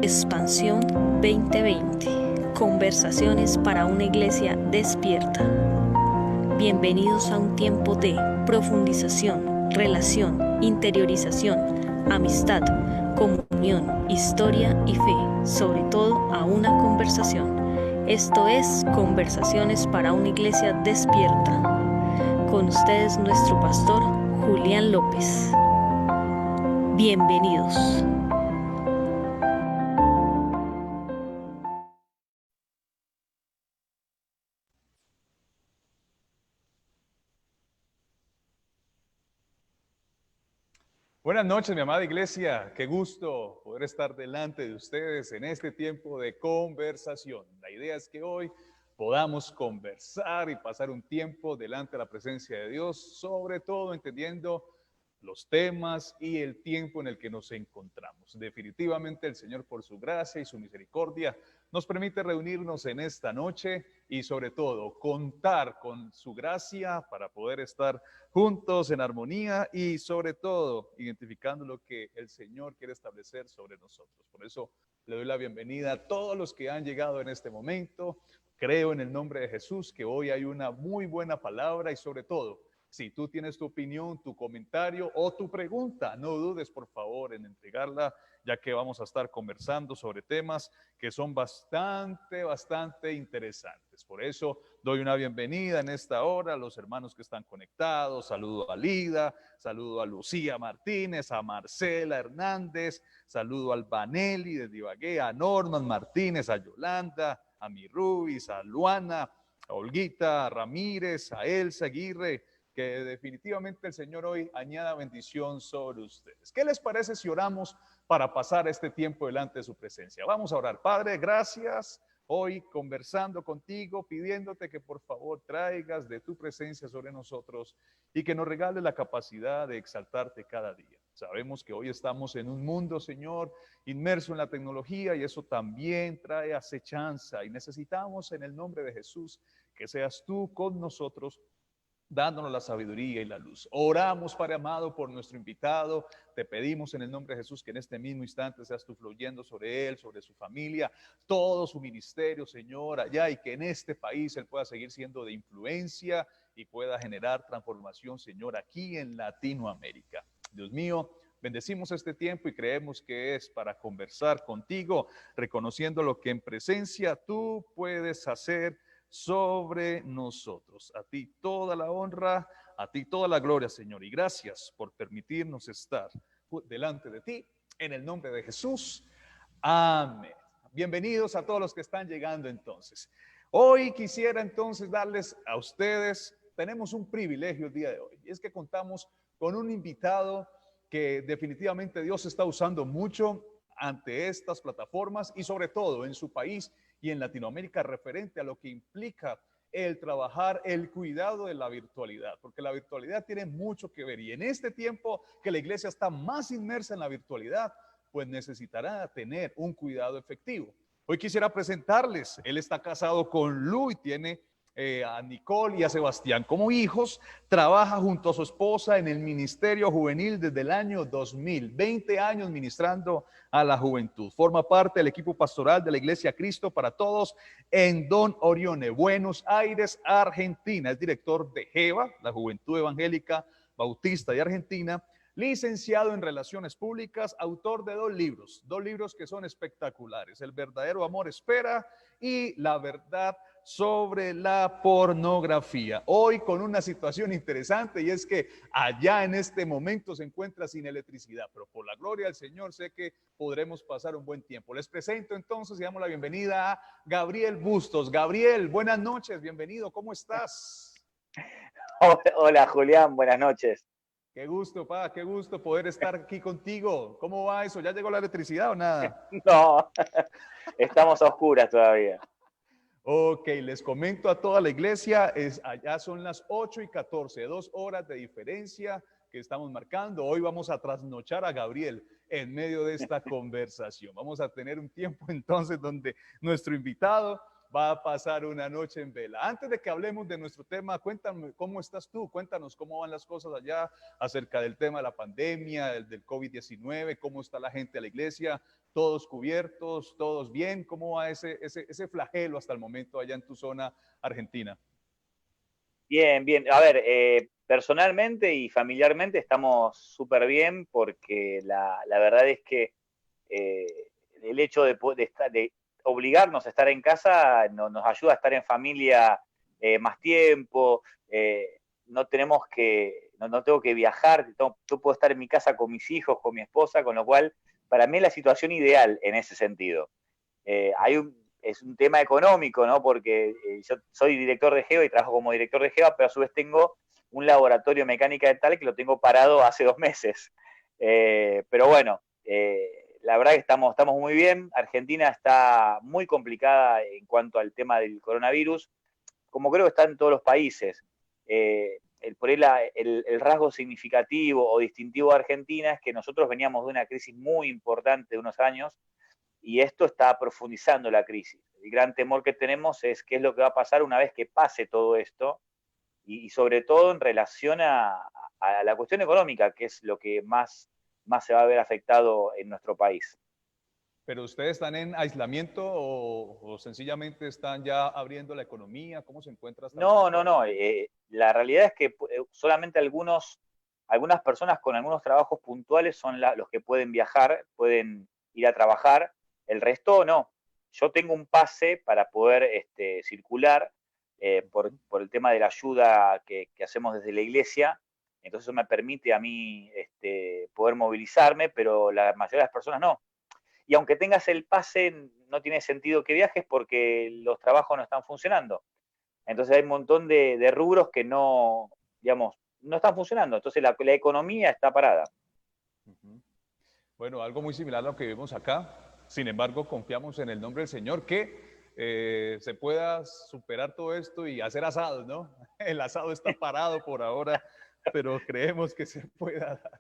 Expansión 2020. Conversaciones para una iglesia despierta. Bienvenidos a un tiempo de profundización, relación, interiorización, amistad, comunión, historia y fe, sobre todo a una conversación. Esto es Conversaciones para una iglesia despierta. Con ustedes nuestro pastor Julián López. Bienvenidos. Buenas noches, mi amada iglesia. Qué gusto poder estar delante de ustedes en este tiempo de conversación. La idea es que hoy podamos conversar y pasar un tiempo delante de la presencia de Dios, sobre todo entendiendo los temas y el tiempo en el que nos encontramos. Definitivamente el Señor, por su gracia y su misericordia, nos permite reunirnos en esta noche y sobre todo contar con su gracia para poder estar juntos en armonía y sobre todo identificando lo que el Señor quiere establecer sobre nosotros. Por eso le doy la bienvenida a todos los que han llegado en este momento. Creo en el nombre de Jesús que hoy hay una muy buena palabra y sobre todo, si tú tienes tu opinión, tu comentario o tu pregunta, no dudes por favor en entregarla, ya que vamos a estar conversando sobre temas que son bastante interesantes. Por eso doy una bienvenida en esta hora a los hermanos que están conectados. Saludo a Lida, saludo a Lucía Martínez, a Marcela Hernández, saludo al Vanelli de Ibagué, a Norman Martínez, a Yolanda, a mi Rubis, a Luana, a Olguita, a Ramírez, a Elsa Aguirre. Que definitivamente el Señor hoy añada bendición sobre ustedes. ¿Qué les parece si oramos para pasar este tiempo delante de su presencia? Vamos a orar. Padre, gracias. Hoy conversando contigo, pidiéndote que por favor traigas de tu presencia sobre nosotros y que nos regales la capacidad de exaltarte cada día. Sabemos que hoy estamos en un mundo, Señor, inmerso en la tecnología y eso también trae acechanza y necesitamos en el nombre de Jesús que seas tú con nosotros, dándonos la sabiduría y la luz. Oramos, Padre amado, por nuestro invitado. Te pedimos en el nombre de Jesús que en este mismo instante seas tú fluyendo sobre él, sobre su familia, todo su ministerio, Señor, allá, y que en este país él pueda seguir siendo de influencia y pueda generar transformación, Señor, aquí en Latinoamérica. Dios mío, bendecimos este tiempo y creemos que es para conversar contigo, reconociendo lo que en presencia tú puedes hacer sobre nosotros. A ti toda la honra, a ti toda la gloria, Señor, y gracias por permitirnos estar delante de ti, en el nombre de Jesús. Amén. Bienvenidos a todos los que están llegando entonces. Hoy quisiera entonces darles a ustedes, tenemos un privilegio el día de hoy, y es que contamos con un invitado que definitivamente Dios está usando mucho ante estas plataformas y sobre todo en su país y en Latinoamérica, referente a lo que implica el trabajar, el cuidado de la virtualidad, porque la virtualidad tiene mucho que ver y en este tiempo que la iglesia está más inmersa en la virtualidad, pues necesitará tener un cuidado efectivo. Hoy quisiera presentarles, él está casado con Lu y tiene a Nicole y a Sebastián como hijos, trabaja junto a su esposa en el ministerio juvenil desde el año 2000, 20 años ministrando a la juventud. Forma parte del equipo pastoral de la Iglesia Cristo para Todos en Don Orione, Buenos Aires, Argentina. Es director de JEVA, la Juventud Evangélica Bautista de Argentina, licenciado en Relaciones Públicas, autor de dos libros que son espectaculares: El verdadero amor espera y La verdad sobre la pornografía. Hoy con una situación interesante, y es que allá en este momento se encuentra sin electricidad, pero por la gloria del Señor sé que podremos pasar un buen tiempo. Les presento entonces y damos la bienvenida a Gabriel Bustos. Gabriel, buenas noches, bienvenido, ¿cómo estás? Hola Julián, buenas noches. Qué gusto, pa, qué gusto poder estar aquí contigo. ¿Cómo va eso? ¿Ya llegó la electricidad o nada? No, estamos a oscuras todavía. Ok, les comento a toda la iglesia, allá son las 8:14, 2 horas de diferencia que estamos marcando. Hoy vamos a trasnochar a Gabriel en medio de esta conversación. Vamos a tener un tiempo entonces donde nuestro invitado va a pasar una noche en vela. Antes de que hablemos de nuestro tema, cuéntame cómo estás tú, cuéntanos cómo van las cosas allá acerca del tema de la pandemia, del COVID-19, cómo está la gente a la iglesia, todos cubiertos, todos bien, cómo va ese flagelo hasta el momento allá en tu zona argentina. Bien, bien. A ver, personalmente y familiarmente estamos súper bien porque la verdad es que eh, el hecho de obligarnos a estar en casa nos ayuda a estar en familia más tiempo. No tenemos no tengo que viajar, yo puedo estar en mi casa con mis hijos, con mi esposa, con lo cual para mí es la situación ideal en ese sentido. Es un tema económico, ¿no? Porque yo soy director de GEO y trabajo como director de GEO, pero a su vez tengo un laboratorio de mecánica dental que lo tengo parado hace 2 meses. Pero bueno, la verdad que estamos muy bien. Argentina está muy complicada en cuanto al tema del coronavirus, como creo que está en todos los países. Por ahí el rasgo significativo o distintivo de Argentina es que nosotros veníamos de una crisis muy importante de unos años, y esto está profundizando la crisis. El gran temor que tenemos es qué es lo que va a pasar una vez que pase todo esto, y sobre todo en relación a la cuestión económica, que es lo que más se va a ver afectado en nuestro país. ¿Pero ustedes están en aislamiento o sencillamente están ya abriendo la economía? ¿Cómo se encuentra hasta el No, momento? no, no. La realidad es que solamente algunas personas con algunos trabajos puntuales son los que pueden viajar, pueden ir a trabajar. El resto no. Yo tengo un pase para poder circular por el tema de la ayuda que hacemos desde la iglesia. Entonces eso me permite a mí poder movilizarme, pero la mayoría de las personas no. Y aunque tengas el pase, no tiene sentido que viajes porque los trabajos no están funcionando. Entonces hay un montón de rubros que no, digamos, no están funcionando. Entonces la economía está parada. Bueno, algo muy similar a lo que vimos acá. Sin embargo, confiamos en el nombre del Señor que se pueda superar todo esto y hacer asados, ¿no? El asado está parado por ahora, pero creemos que se pueda dar.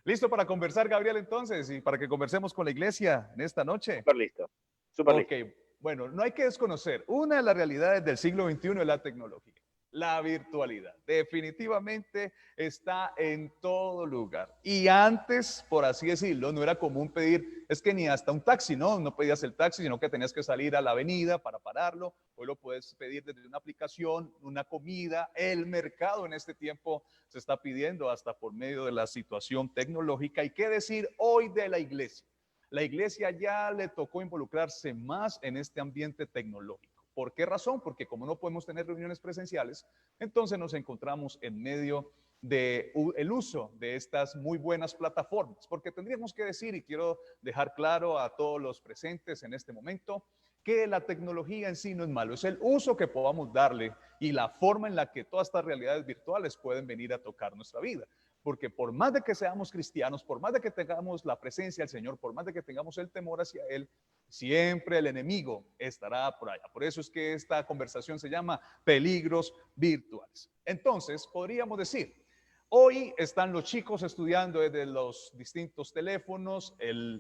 ¿Listo para conversar, Gabriel, entonces? Y para que conversemos con la iglesia en esta noche. Súper listo. Súper Ok, listo. bueno, no hay que desconocer una de las realidades del siglo XXI es la tecnología. La virtualidad definitivamente está en todo lugar. Y antes, por así decirlo, no era común pedir, es que ni hasta un taxi, ¿no? No pedías el taxi, sino que tenías que salir a la avenida para pararlo. Hoy lo puedes pedir desde una aplicación, una comida. El mercado en este tiempo se está pidiendo hasta por medio de la situación tecnológica. ¿Y qué decir hoy de la iglesia? La iglesia ya le tocó involucrarse más en este ambiente tecnológico. ¿Por qué razón? Porque como no podemos tener reuniones presenciales, entonces nos encontramos en medio del uso de estas muy buenas plataformas. Porque tendríamos que decir, y quiero dejar claro a todos los presentes en este momento, que la tecnología en sí no es malo, es el uso que podamos darle y la forma en la que todas estas realidades virtuales pueden venir a tocar nuestra vida. Porque por más de que seamos cristianos, por más de que tengamos la presencia del Señor, por más de que tengamos el temor hacia Él, siempre el enemigo estará por allá. Por eso es que esta conversación se llama peligros virtuales. Entonces, podríamos decir, hoy están los chicos estudiando desde los distintos teléfonos,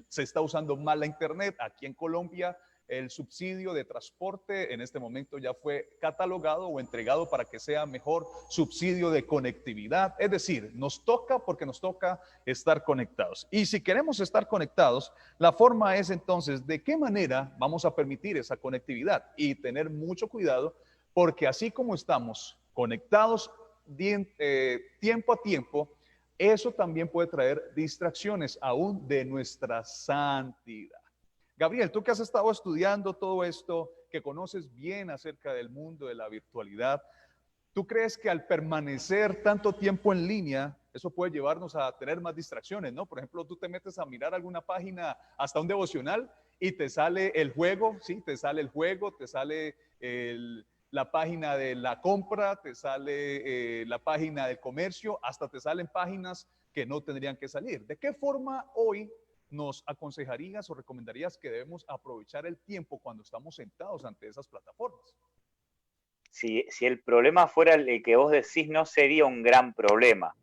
se está usando mal la internet. Aquí en Colombia el subsidio de transporte en este momento ya fue catalogado o entregado para que sea mejor subsidio de conectividad. Es decir, nos toca porque nos toca estar conectados. Y si queremos estar conectados, la forma es entonces de qué manera vamos a permitir esa conectividad y tener mucho cuidado, porque así como estamos conectados tiempo a tiempo, eso también puede traer distracciones aún de nuestra santidad. Gabriel, tú que has estado estudiando todo esto, que conoces bien acerca del mundo de la virtualidad, ¿tú crees que al permanecer tanto tiempo en línea, eso puede llevarnos a tener más distracciones, ¿no? Por ejemplo, tú te metes a mirar alguna página, hasta un devocional, y te sale el juego, ¿sí? Te sale el juego, te sale la página de la compra, te sale la página del comercio, hasta te salen páginas que no tendrían que salir. ¿De qué forma hoy nos aconsejarías o recomendarías que debemos aprovechar el tiempo cuando estamos sentados ante esas plataformas? Si el problema fuera el que vos decís, no sería un gran problema.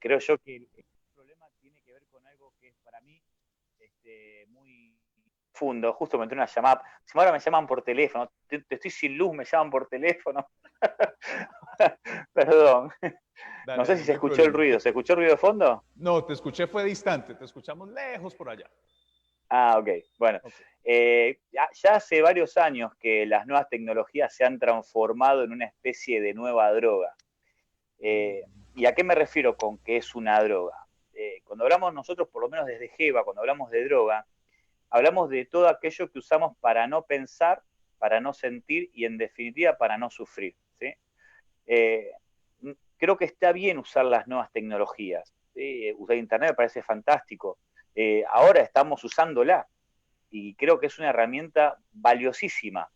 Creo yo que el problema tiene que ver con algo que es para mí muy, fundo, justo me entró una llamada. Si ahora me llaman por teléfono, estoy sin luz, me llaman por teléfono. Perdón. No Dale, sé dale, si no se hay escuchó el problema. ruido. ¿Se escuchó el ruido de fondo? No, te escuché, fue distante, te escuchamos lejos por allá. Ah, ok. Bueno, Ok. ya hace varios años que las nuevas tecnologías se han transformado en una especie de nueva droga. ¿Y a qué me refiero con que es una droga? Cuando hablamos nosotros, por lo menos desde Geva, cuando hablamos de droga, hablamos de todo aquello que usamos para no pensar, para no sentir y en definitiva para no sufrir. ¿Sí? Eh, Creo que está bien usar las nuevas tecnologías. Usar Internet me parece fantástico. Ahora estamos usándola y creo que es una herramienta valiosísima.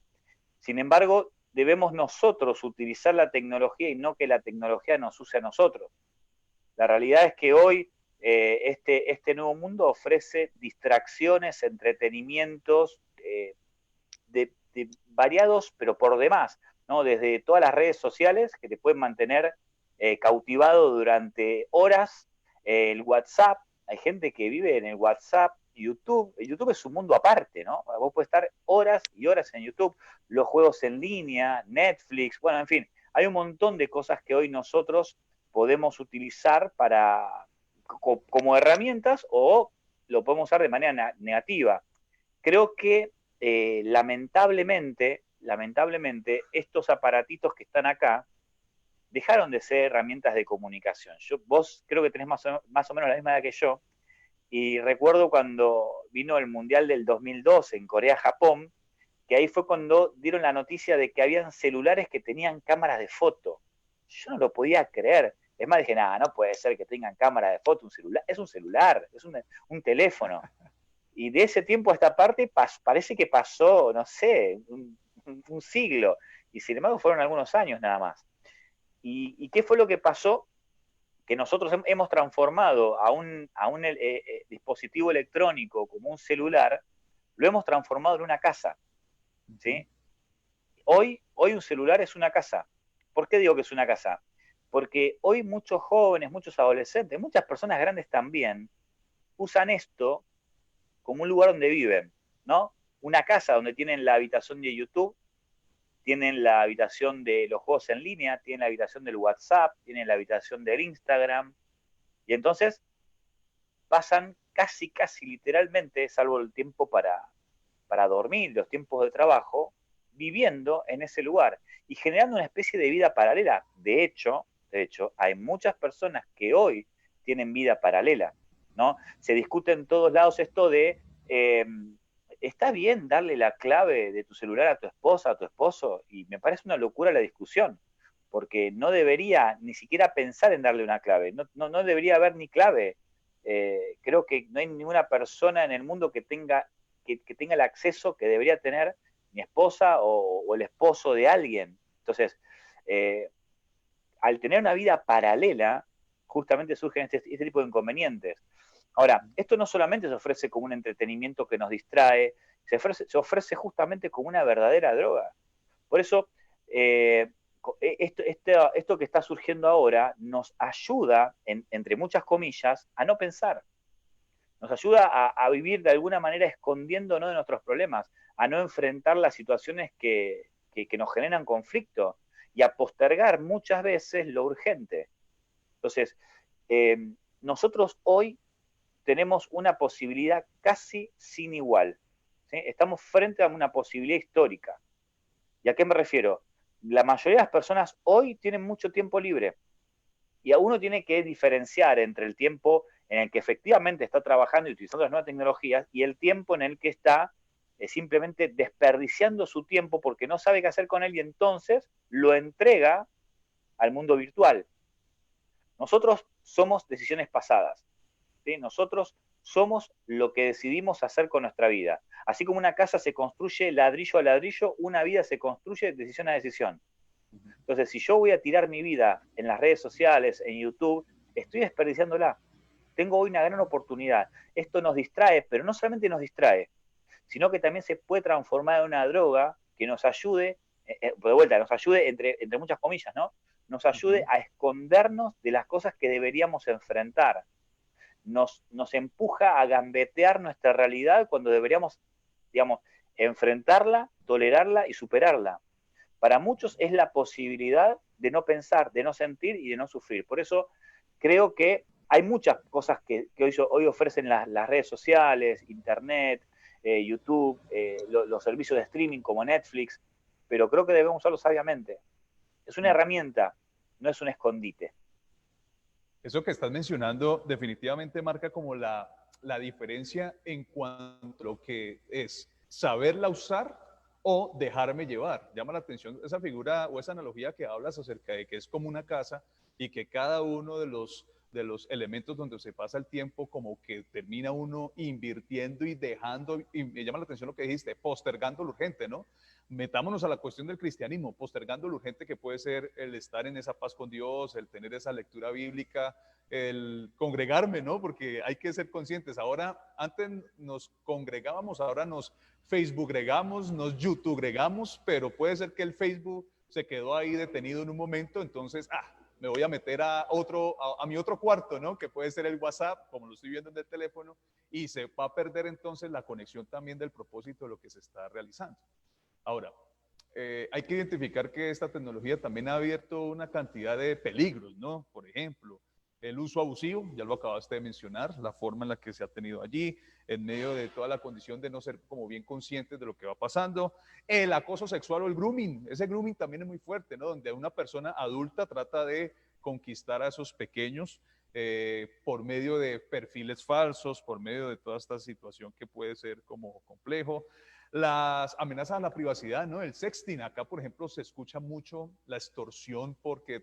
Sin embargo, debemos nosotros utilizar la tecnología y no que la tecnología nos use a nosotros. La realidad es que hoy este nuevo mundo ofrece distracciones, entretenimientos de variados, pero por demás, ¿no? Desde todas las redes sociales que te pueden mantener cautivado durante horas, el WhatsApp, hay gente que vive en el WhatsApp, YouTube. El YouTube es un mundo aparte, ¿no? Vos podés estar horas y horas en YouTube, los juegos en línea, Netflix, bueno, en fin, hay un montón de cosas que hoy nosotros podemos utilizar como herramientas o lo podemos usar de manera negativa. Creo que lamentablemente, estos aparatitos que están acá dejaron de ser herramientas de comunicación. Vos creo que tenés más o menos la misma edad que yo, y recuerdo cuando vino el Mundial del 2002 en Corea-Japón, que ahí fue cuando dieron la noticia de que habían celulares que tenían cámaras de foto. Yo no lo podía creer. Es más, dije, nada, no puede ser que tengan cámara de foto, un celular. Es un celular, es un teléfono. Y de ese tiempo a esta parte parece que pasó, no sé, un siglo. Y sin embargo fueron algunos años nada más. ¿Y qué fue lo que pasó? Que nosotros hemos transformado a un dispositivo electrónico como un celular, lo hemos transformado en una casa. ¿Sí? Hoy un celular es una casa. ¿Por qué digo que es una casa? Porque hoy muchos jóvenes, muchos adolescentes, muchas personas grandes también, usan esto como un lugar donde viven, ¿no? Una casa donde tienen la habitación de YouTube, tienen la habitación de los juegos en línea, tienen la habitación del WhatsApp, tienen la habitación del Instagram, y entonces pasan casi literalmente, salvo el tiempo para dormir, los tiempos de trabajo, viviendo en ese lugar y generando una especie de vida paralela. De hecho, hay muchas personas que hoy tienen vida paralela, ¿no? Se discute en todos lados esto de, ¿está bien darle la clave de tu celular a tu esposa, a tu esposo? Y me parece una locura la discusión, porque no debería ni siquiera pensar en darle una clave, no debería haber ni clave. Creo que no hay ninguna persona en el mundo que tenga el acceso que debería tener mi esposa o el esposo de alguien. Entonces, al tener una vida paralela, justamente surgen este tipo de inconvenientes. Ahora, esto no solamente se ofrece como un entretenimiento que nos distrae, se ofrece justamente como una verdadera droga. Por eso, esto que está surgiendo ahora nos ayuda, entre muchas comillas, a no pensar. Nos ayuda a vivir de alguna manera escondiéndonos de nuestros problemas, a no enfrentar las situaciones que nos generan conflicto y a postergar muchas veces lo urgente. Entonces, nosotros hoy tenemos una posibilidad casi sin igual. ¿Sí? Estamos frente a una posibilidad histórica. ¿Y a qué me refiero? La mayoría de las personas hoy tienen mucho tiempo libre y a uno tiene que diferenciar entre el tiempo en el que efectivamente está trabajando y utilizando las nuevas tecnologías y el tiempo en el que está simplemente desperdiciando su tiempo porque no sabe qué hacer con él y entonces lo entrega al mundo virtual. Nosotros somos decisiones pasadas, ¿sí? Nosotros somos lo que decidimos hacer con nuestra vida. Así como una casa se construye ladrillo a ladrillo, una vida se construye decisión a decisión. Entonces, si yo voy a tirar mi vida en las redes sociales, en YouTube, estoy desperdiciándola. Tengo hoy una gran oportunidad. Esto nos distrae, pero no solamente nos distrae, sino que también se puede transformar en una droga que nos ayude, de vuelta, nos ayude, entre muchas comillas, ¿no? Nos ayude a escondernos de las cosas que deberíamos enfrentar. Nos empuja a gambetear nuestra realidad cuando deberíamos digamos, enfrentarla, tolerarla y superarla. Para muchos es la posibilidad de no pensar, de no sentir y de no sufrir. Por eso creo que hay muchas cosas que hoy ofrecen las redes sociales, Internet, YouTube, los servicios de streaming como Netflix, pero creo que debemos usarlo sabiamente. Es una herramienta, no es un escondite. Eso que estás mencionando definitivamente marca como la diferencia en cuanto a lo que es saberla usar o dejarme llevar. Llama la atención esa figura o esa analogía que hablas acerca de que es como una casa y que cada uno de los elementos donde se pasa el tiempo como que termina uno invirtiendo y dejando, y me llama la atención lo que dijiste, postergando lo urgente, ¿no? Metámonos a la cuestión del cristianismo, postergando lo urgente que puede ser el estar en esa paz con Dios, el tener esa lectura bíblica, el congregarme, ¿no? Porque hay que ser conscientes. Ahora, antes nos congregábamos, ahora nos Facebook regamos, nos YouTube regamos, pero puede ser que el Facebook se quedó ahí detenido en un momento, entonces, me voy a meter a mi otro cuarto, ¿no? Que puede ser el WhatsApp, como lo estoy viendo en el teléfono, y se va a perder entonces la conexión también del propósito de lo que se está realizando. Ahora, hay que identificar que esta tecnología también ha abierto una cantidad de peligros, ¿no? Por ejemplo, el uso abusivo, ya lo acabaste de mencionar, la forma en la que se ha tenido allí, en medio de toda la condición de no ser como bien conscientes de lo que va pasando, el acoso sexual o el grooming, ese grooming también es muy fuerte, ¿no? Donde una persona adulta trata de conquistar a esos pequeños por medio de perfiles falsos, por medio de toda esta situación que puede ser como complejo. Las amenazas a la privacidad, ¿no? El sexting, acá por ejemplo se escucha mucho la extorsión porque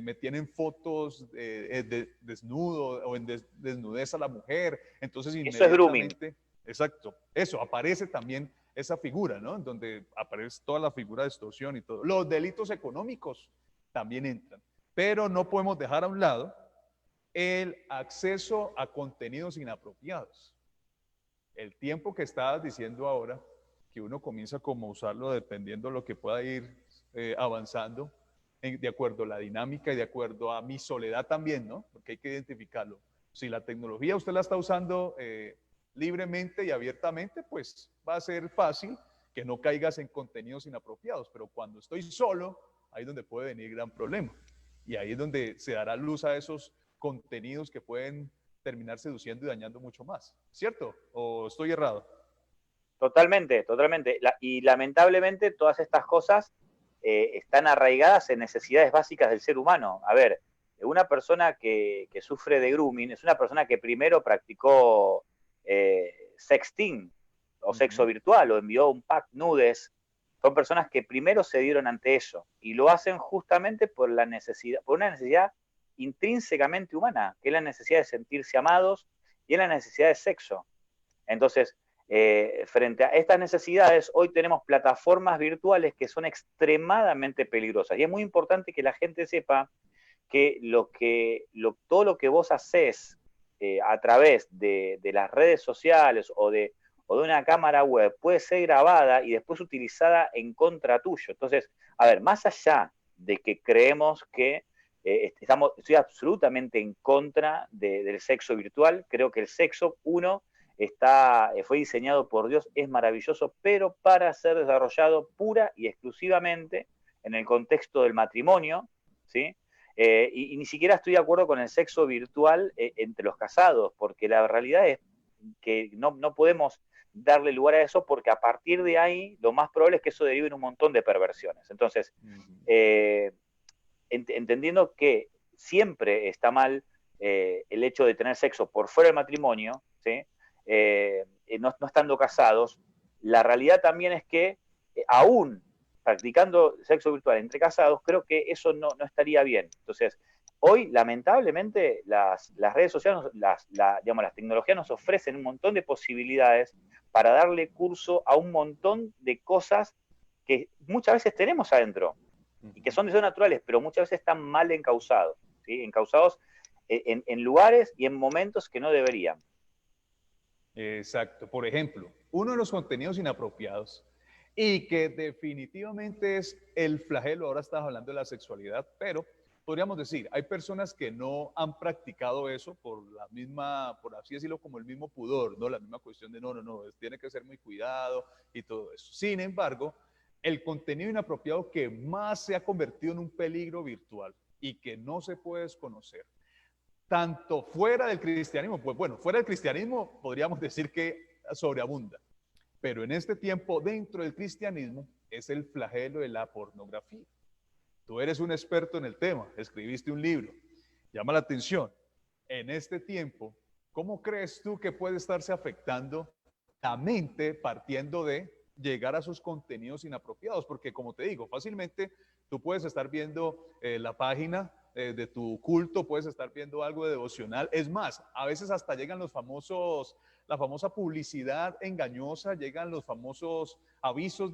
me tienen fotos de desnudo o en desnudez a la mujer, entonces Eso es grooming. inmediatamente, exacto, eso, aparece también esa figura, ¿no? Donde aparece toda la figura de extorsión y todo. Los delitos económicos también entran, pero no podemos dejar a un lado el acceso a contenidos inapropiados. El tiempo que estabas diciendo ahora, que uno comienza como a usarlo dependiendo de lo que pueda ir avanzando, de acuerdo a la dinámica y de acuerdo a mi soledad también, ¿no? Porque hay que identificarlo. Si la tecnología usted la está usando libremente y abiertamente, pues va a ser fácil que no caigas en contenidos inapropiados, pero cuando estoy solo, ahí es donde puede venir gran problema. Y ahí es donde se dará luz a esos contenidos que pueden terminar seduciendo y dañando mucho más, ¿cierto? ¿O estoy errado? Totalmente, totalmente. Y lamentablemente todas estas cosas están arraigadas en necesidades básicas del ser humano. A ver, una persona que sufre de grooming es una persona que primero practicó sexting o sexo virtual o envió un pack nudes. Son personas que primero se dieron ante eso y lo hacen justamente por una necesidad intrínsecamente humana, que es la necesidad de sentirse amados y es la necesidad de sexo. Entonces, frente a estas necesidades, hoy tenemos plataformas virtuales que son extremadamente peligrosas. Y es muy importante que la gente sepa que todo lo que vos haces a través de las redes sociales o de una cámara web puede ser grabada y después utilizada en contra tuyo. Entonces, a ver, más allá de que creemos que estoy absolutamente en contra del sexo virtual, creo que el sexo, fue diseñado por Dios, es maravilloso, pero para ser desarrollado pura y exclusivamente en el contexto del matrimonio, ¿sí? Y ni siquiera estoy de acuerdo con el sexo virtual entre los casados, porque la realidad es que no podemos darle lugar a eso, porque a partir de ahí lo más probable es que eso derive en un montón de perversiones. Entonces, entendiendo que siempre está mal el hecho de tener sexo por fuera del matrimonio, ¿sí? No estando casados, la realidad también es que aún practicando sexo virtual entre casados, creo que eso no estaría bien. Entonces, hoy, lamentablemente, las redes sociales, digamos, las tecnologías nos ofrecen un montón de posibilidades para darle curso a un montón de cosas que muchas veces tenemos adentro y que son deseos naturales, pero muchas veces están mal encausados, ¿sí? Encausados en lugares y en momentos que no deberían. Exacto. Por ejemplo, uno de los contenidos inapropiados y que definitivamente es el flagelo, ahora estás hablando de la sexualidad, pero podríamos decir, hay personas que no han practicado eso por la misma, por así decirlo, como el mismo pudor, ¿no? La misma cuestión de no, tiene que ser muy cuidado y todo eso. Sin embargo, el contenido inapropiado que más se ha convertido en un peligro virtual y que no se puede desconocer, tanto fuera del cristianismo, pues bueno, fuera del cristianismo podríamos decir que sobreabunda, pero en este tiempo dentro del cristianismo es el flagelo de la pornografía. Tú eres un experto en el tema, escribiste un libro, llama la atención. En este tiempo, ¿cómo crees tú que puede estarse afectando la mente partiendo de llegar a sus contenidos inapropiados? Porque como te digo, fácilmente tú puedes estar viendo la página de tu culto, puedes estar viendo algo de devocional. Es más, a veces hasta llegan los famosos, la famosa publicidad engañosa, llegan los famosos avisos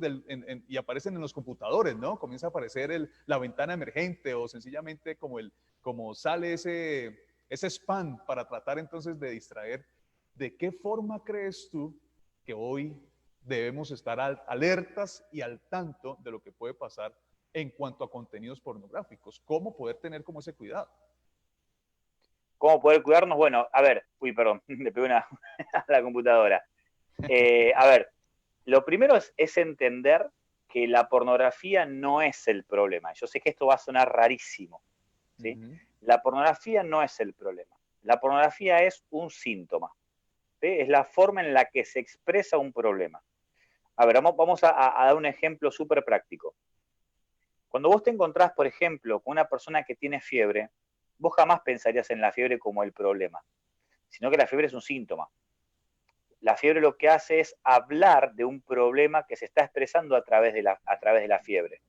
y aparecen en los computadores, ¿no? Comienza a aparecer la ventana emergente o sencillamente como sale ese spam para tratar entonces de distraer. ¿De qué forma crees tú que hoy debemos estar alertas y al tanto de lo que puede pasar en cuanto a contenidos pornográficos? ¿Cómo poder tener como ese cuidado? ¿Cómo poder cuidarnos? Bueno, a ver, perdón, le pegué a la computadora. A ver, lo primero es entender que la pornografía no es el problema. Yo sé que esto va a sonar rarísimo, ¿sí? La pornografía no es el problema. La pornografía es un síntoma, ¿sí? Es la forma en la que se expresa un problema. A ver, vamos a dar un ejemplo súper práctico. Cuando vos te encontrás, por ejemplo, con una persona que tiene fiebre, vos jamás pensarías en la fiebre como el problema, sino que la fiebre es un síntoma. La fiebre lo que hace es hablar de un problema que se está expresando a través de la fiebre.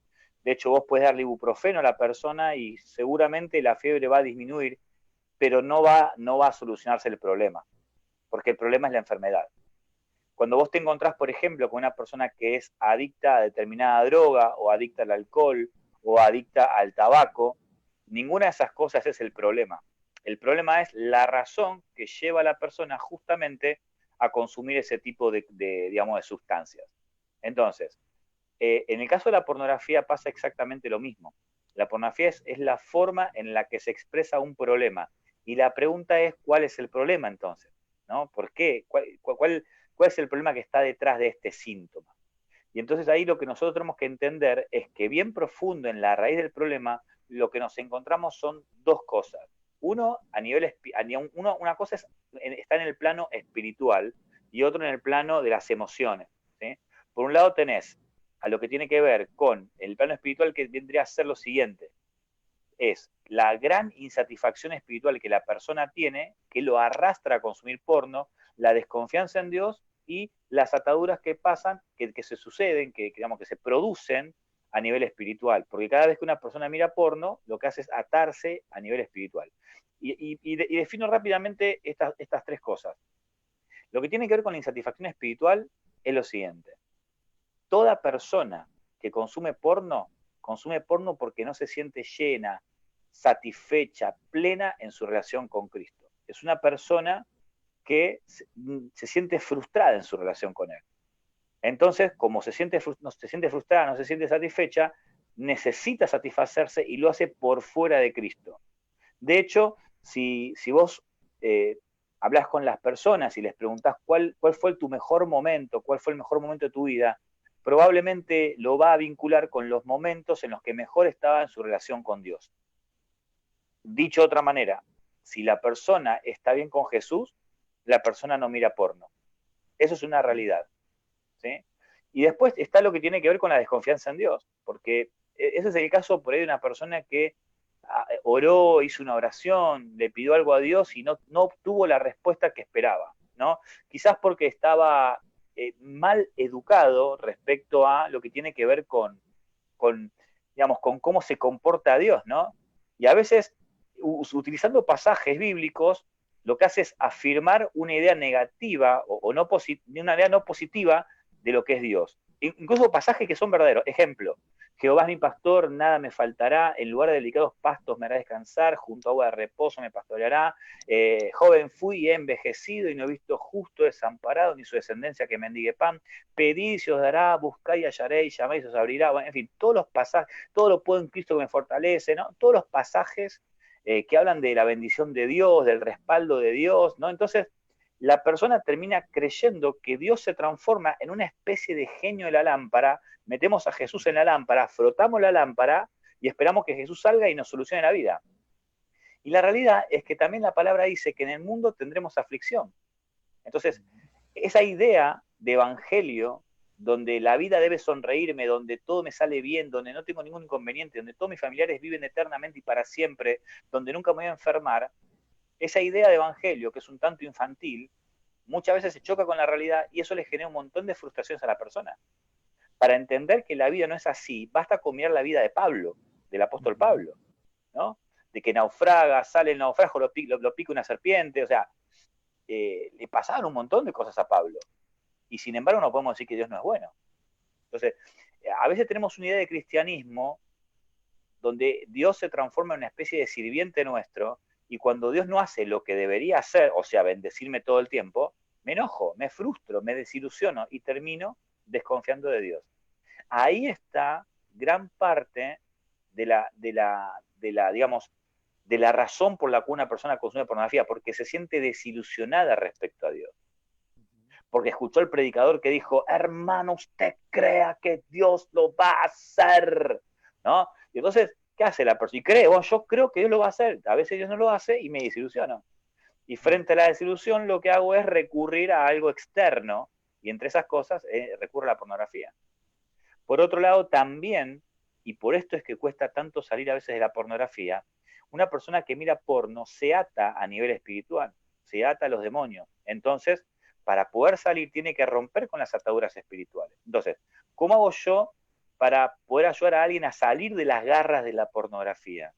De hecho, vos podés darle ibuprofeno a la persona y seguramente la fiebre va a disminuir, pero no va a solucionarse el problema, porque el problema es la enfermedad. Cuando vos te encontrás, por ejemplo, con una persona que es adicta a determinada droga, o adicta al alcohol, o adicta al tabaco, ninguna de esas cosas es el problema. El problema es la razón que lleva a la persona justamente a consumir ese tipo de sustancias. Entonces, en el caso de la pornografía pasa exactamente lo mismo. La pornografía es la forma en la que se expresa un problema. Y la pregunta es, ¿cuál es el problema entonces? ¿No? ¿Por qué? ¿Cuál es el problema que está detrás de este síntoma? Y entonces ahí lo que nosotros tenemos que entender es que bien profundo en la raíz del problema, lo que nos encontramos son dos cosas. Una cosa está en el plano espiritual y otro en el plano de las emociones, ¿sí? Por un lado tenés a lo que tiene que ver con el plano espiritual, que vendría a ser lo siguiente: es la gran insatisfacción espiritual que la persona tiene, que lo arrastra a consumir porno, la desconfianza en Dios y las ataduras que pasan, que se suceden, que se producen a nivel espiritual. Porque cada vez que una persona mira porno, lo que hace es atarse a nivel espiritual. Y defino rápidamente estas tres cosas. Lo que tiene que ver con la insatisfacción espiritual es lo siguiente: toda persona que consume porno porque no se siente llena, satisfecha, plena en su relación con Cristo. Es una persona que se siente frustrada en su relación con Él. Entonces, como no se siente frustrada, no se siente satisfecha, necesita satisfacerse y lo hace por fuera de Cristo. De hecho, si vos hablas con las personas y les preguntás cuál fue tu mejor momento, cuál fue el mejor momento de tu vida, probablemente lo va a vincular con los momentos en los que mejor estaba en su relación con Dios. Dicho de otra manera, si la persona está bien con Jesús, la persona no mira porno. Eso es una realidad, ¿sí? Y después está lo que tiene que ver con la desconfianza en Dios, porque ese es el caso por ahí de una persona que oró, hizo una oración, le pidió algo a Dios y no obtuvo la respuesta que esperaba, ¿no? Quizás porque estaba mal educado respecto a lo que tiene que ver con cómo se comporta Dios, ¿no? Y a veces, utilizando pasajes bíblicos, lo que hace es afirmar una idea negativa una idea no positiva de lo que es Dios. Incluso pasajes que son verdaderos. Ejemplo, Jehová es mi pastor, nada me faltará, en lugar de delicados pastos me hará descansar, junto a agua de reposo me pastoreará. Joven fui y he envejecido y no he visto justo desamparado, ni su descendencia que mendigue pan. Pedid y se os dará, buscáis y hallaréis, llamáis y se os abrirá. Bueno, en fin, todos los pasajes, todo lo puedo en Cristo que me fortalece, ¿no? Todos los pasajes que hablan de la bendición de Dios, del respaldo de Dios, ¿no? Entonces, la persona termina creyendo que Dios se transforma en una especie de genio de la lámpara, metemos a Jesús en la lámpara, frotamos la lámpara y esperamos que Jesús salga y nos solucione la vida. Y la realidad es que también la palabra dice que en el mundo tendremos aflicción. Entonces, esa idea de evangelio, donde la vida debe sonreírme, donde todo me sale bien, donde no tengo ningún inconveniente, donde todos mis familiares viven eternamente y para siempre, donde nunca me voy a enfermar, esa idea de evangelio, que es un tanto infantil, muchas veces se choca con la realidad y eso le genera un montón de frustraciones a la persona. Para entender que la vida no es así, basta con mirar la vida de Pablo, del apóstol Pablo, ¿no? De que naufraga, sale el naufrago, lo pica una serpiente, o sea, le pasaban un montón de cosas a Pablo. Y sin embargo no podemos decir que Dios no es bueno. Entonces, a veces tenemos una idea de cristianismo donde Dios se transforma en una especie de sirviente nuestro, y cuando Dios no hace lo que debería hacer, o sea, bendecirme todo el tiempo, me enojo, me frustro, me desilusiono y termino desconfiando de Dios. Ahí está gran parte de la, digamos, de la razón por la cual una persona consume pornografía, porque se siente desilusionada respecto a Dios. Porque escuchó al predicador que dijo, hermano, usted crea que Dios lo va a hacer, ¿no? Y entonces, ¿qué hace la persona? Y cree, bueno, yo creo que Dios lo va a hacer. A veces Dios no lo hace y me desilusiono. Y frente a la desilusión lo que hago es recurrir a algo externo, y entre esas cosas recurro a la pornografía. Por otro lado, también, y por esto es que cuesta tanto salir a veces de la pornografía, una persona que mira porno se ata a nivel espiritual, se ata a los demonios. Entonces, para poder salir tiene que romper con las ataduras espirituales. Entonces, ¿cómo hago yo para poder ayudar a alguien a salir de las garras de la pornografía?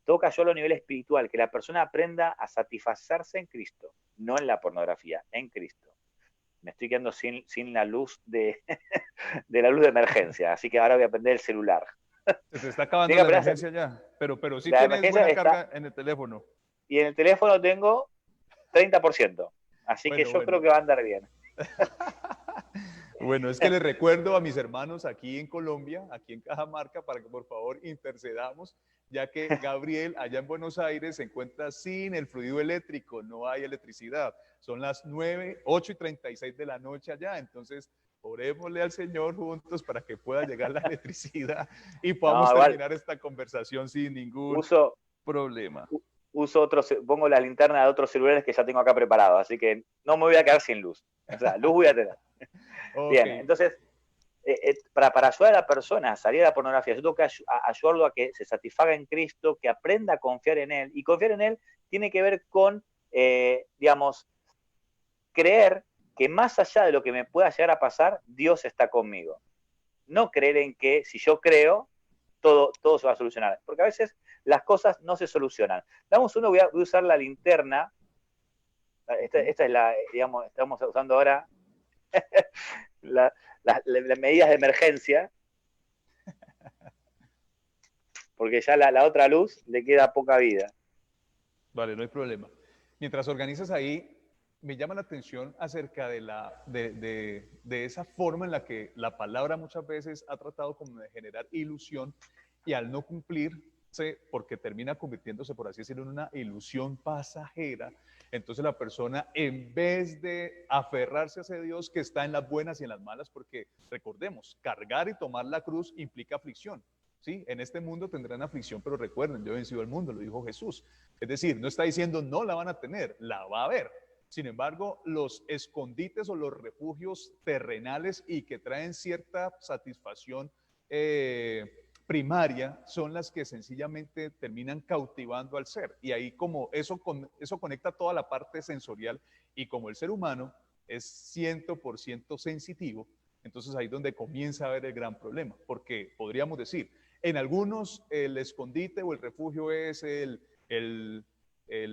Toca yo a lo nivel espiritual, que la persona aprenda a satisfacerse en Cristo, no en la pornografía, en Cristo. Me estoy quedando sin la luz de la luz de emergencia, así que ahora voy a prender el celular. Se te está acabando la emergencia ya, pero sí tienes buena carga en el teléfono. Y en el teléfono tengo 30%, así que yo creo que va a andar bien. Bueno, es que les recuerdo a mis hermanos aquí en Colombia, aquí en Cajamarca, para que por favor intercedamos, ya que Gabriel allá en Buenos Aires se encuentra sin el fluido eléctrico, no hay electricidad. Son las 8:36 de la noche allá, entonces orémosle al Señor juntos para que pueda llegar la electricidad y podamos terminar esta conversación sin ningún problema. Pongo la linterna de otros celulares que ya tengo acá preparado, así que no me voy a quedar sin luz. O sea, luz voy a tener. Okay. Bien, entonces, para ayudar a la persona a salir de la pornografía, yo tengo que ayudarlo a que se satisfaga en Cristo, que aprenda a confiar en Él. Y confiar en Él tiene que ver con, digamos, creer que más allá de lo que me pueda llegar a pasar, Dios está conmigo. No creer en que si yo creo, todo se va a solucionar. Porque a veces las cosas no se solucionan. Damos uno, voy a usar la linterna. Esta es la, digamos, estamos usando ahora las medidas de emergencia, porque ya la otra luz le queda poca vida. Vale, no hay problema. Mientras organizas ahí, me llama la atención acerca de esa forma en la que la palabra muchas veces ha tratado como de generar ilusión, y al no cumplirse, porque termina convirtiéndose, por así decirlo, en una ilusión pasajera, entonces la persona, en vez de aferrarse a ese Dios que está en las buenas y en las malas, porque recordemos, cargar y tomar la cruz implica aflicción. ¿Sí? En este mundo tendrán aflicción, pero recuerden, yo he vencido al mundo, lo dijo Jesús. Es decir, no está diciendo no la van a tener, la va a haber. Sin embargo, los escondites o los refugios terrenales y que traen cierta satisfacción primaria son las que sencillamente terminan cautivando al ser. Y ahí como eso conecta toda la parte sensorial, y como el ser humano es 100% sensitivo, entonces ahí es donde comienza a haber el gran problema, porque podríamos decir, en algunos el escondite o el refugio es el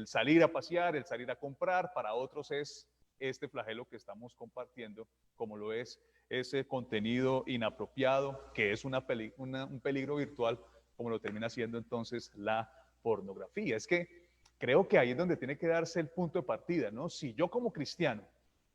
salir a pasear, el salir a comprar, para otros es este flagelo que estamos compartiendo, como lo es ese contenido inapropiado, que es un peligro virtual, como lo termina siendo entonces la pornografía. Es que creo que ahí es donde tiene que darse el punto de partida, ¿no? Si yo como cristiano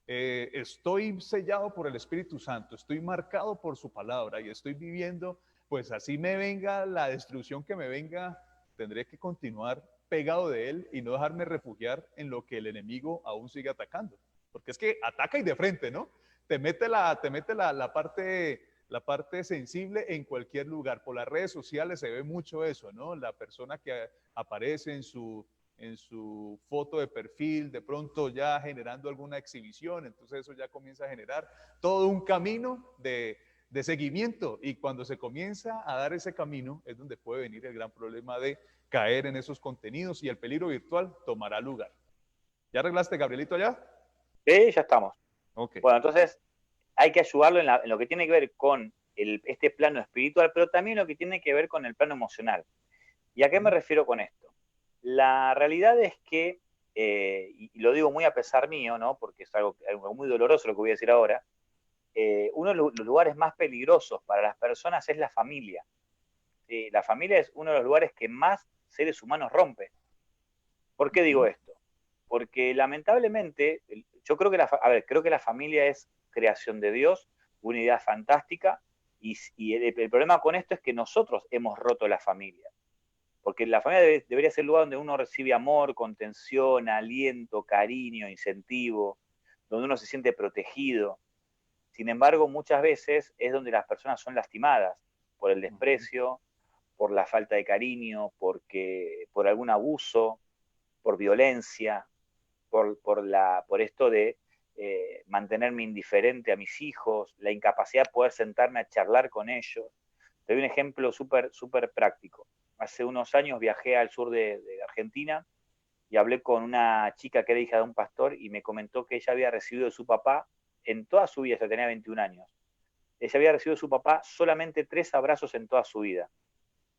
estoy sellado por el Espíritu Santo, estoy marcado por su palabra y estoy viviendo, pues así me venga la destrucción que me venga, tendré que continuar pegado de él y no dejarme refugiar en lo que el enemigo aún sigue atacando. Porque es que ataca y de frente, ¿no? Te mete la parte sensible en cualquier lugar. Por las redes sociales se ve mucho eso, ¿no? La persona que aparece en su foto de perfil, de pronto ya generando alguna exhibición, entonces eso ya comienza a generar todo un camino de seguimiento, y cuando se comienza a dar ese camino es donde puede venir el gran problema de caer en esos contenidos y el peligro virtual tomará lugar. ¿Ya arreglaste, Gabrielito, allá? Sí, ya estamos. Okay. Bueno, entonces hay que ayudarlo en lo que tiene que ver con este plano espiritual, pero también lo que tiene que ver con el plano emocional. ¿Y a qué me refiero con esto? La realidad es que, y lo digo muy a pesar mío, ¿no? Porque es algo muy doloroso lo que voy a decir ahora, uno de los lugares más peligrosos para las personas es la familia. La familia es uno de los lugares que más seres humanos rompe. ¿Por qué digo esto? Porque lamentablemente, yo creo que la familia es creación de Dios, una idea fantástica, y el problema con esto es que nosotros hemos roto la familia. Porque la familia debería ser el lugar donde uno recibe amor, contención, aliento, cariño, incentivo, donde uno se siente protegido. Sin embargo, muchas veces es donde las personas son lastimadas por el desprecio, por la falta de cariño, por algún abuso, por violencia, por esto de mantenerme indiferente a mis hijos, la incapacidad de poder sentarme a charlar con ellos. Te doy un ejemplo súper práctico. Hace unos años viajé al sur de Argentina y hablé con una chica que era hija de un pastor y me comentó que ella había recibido de su papá, en toda su vida, ella tenía 21 años, ella había recibido de su papá solamente 3 abrazos en toda su vida.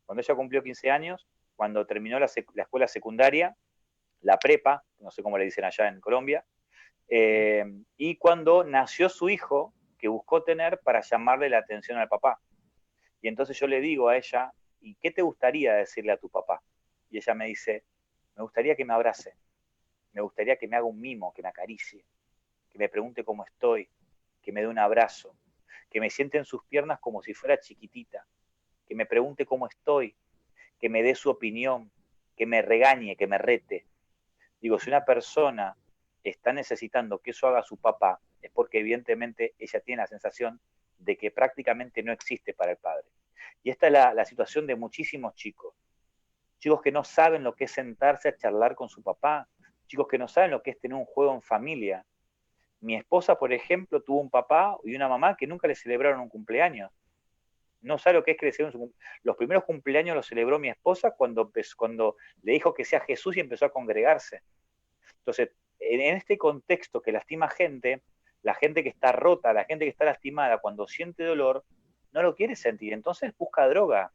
Cuando ella cumplió 15 años, cuando terminó la escuela secundaria, la prepa, no sé cómo le dicen allá en Colombia, y cuando nació su hijo, que buscó tener para llamarle la atención al papá. Y entonces yo le digo a ella, ¿y qué te gustaría decirle a tu papá? Y ella me dice, me gustaría que me abrace, me gustaría que me haga un mimo, que me acaricie, que me pregunte cómo estoy, que me dé un abrazo, que me siente en sus piernas como si fuera chiquitita, que me pregunte cómo estoy, que me dé su opinión, que me regañe, que me rete. Digo, si una persona está necesitando que eso haga su papá, es porque evidentemente ella tiene la sensación de que prácticamente no existe para el padre. Y esta es la situación de muchísimos chicos. Chicos que no saben lo que es sentarse a charlar con su papá, chicos que no saben lo que es tener un juego en familia. Mi esposa, por ejemplo, tuvo un papá y una mamá que nunca le celebraron un cumpleaños. No sabe lo que es que le celebraron su cumpleaños. Los primeros cumpleaños los celebró mi esposa cuando le dijo que sea Jesús y empezó a congregarse. Entonces, en este contexto que lastima gente, la gente que está rota, la gente que está lastimada, cuando siente dolor, no lo quiere sentir, entonces busca droga.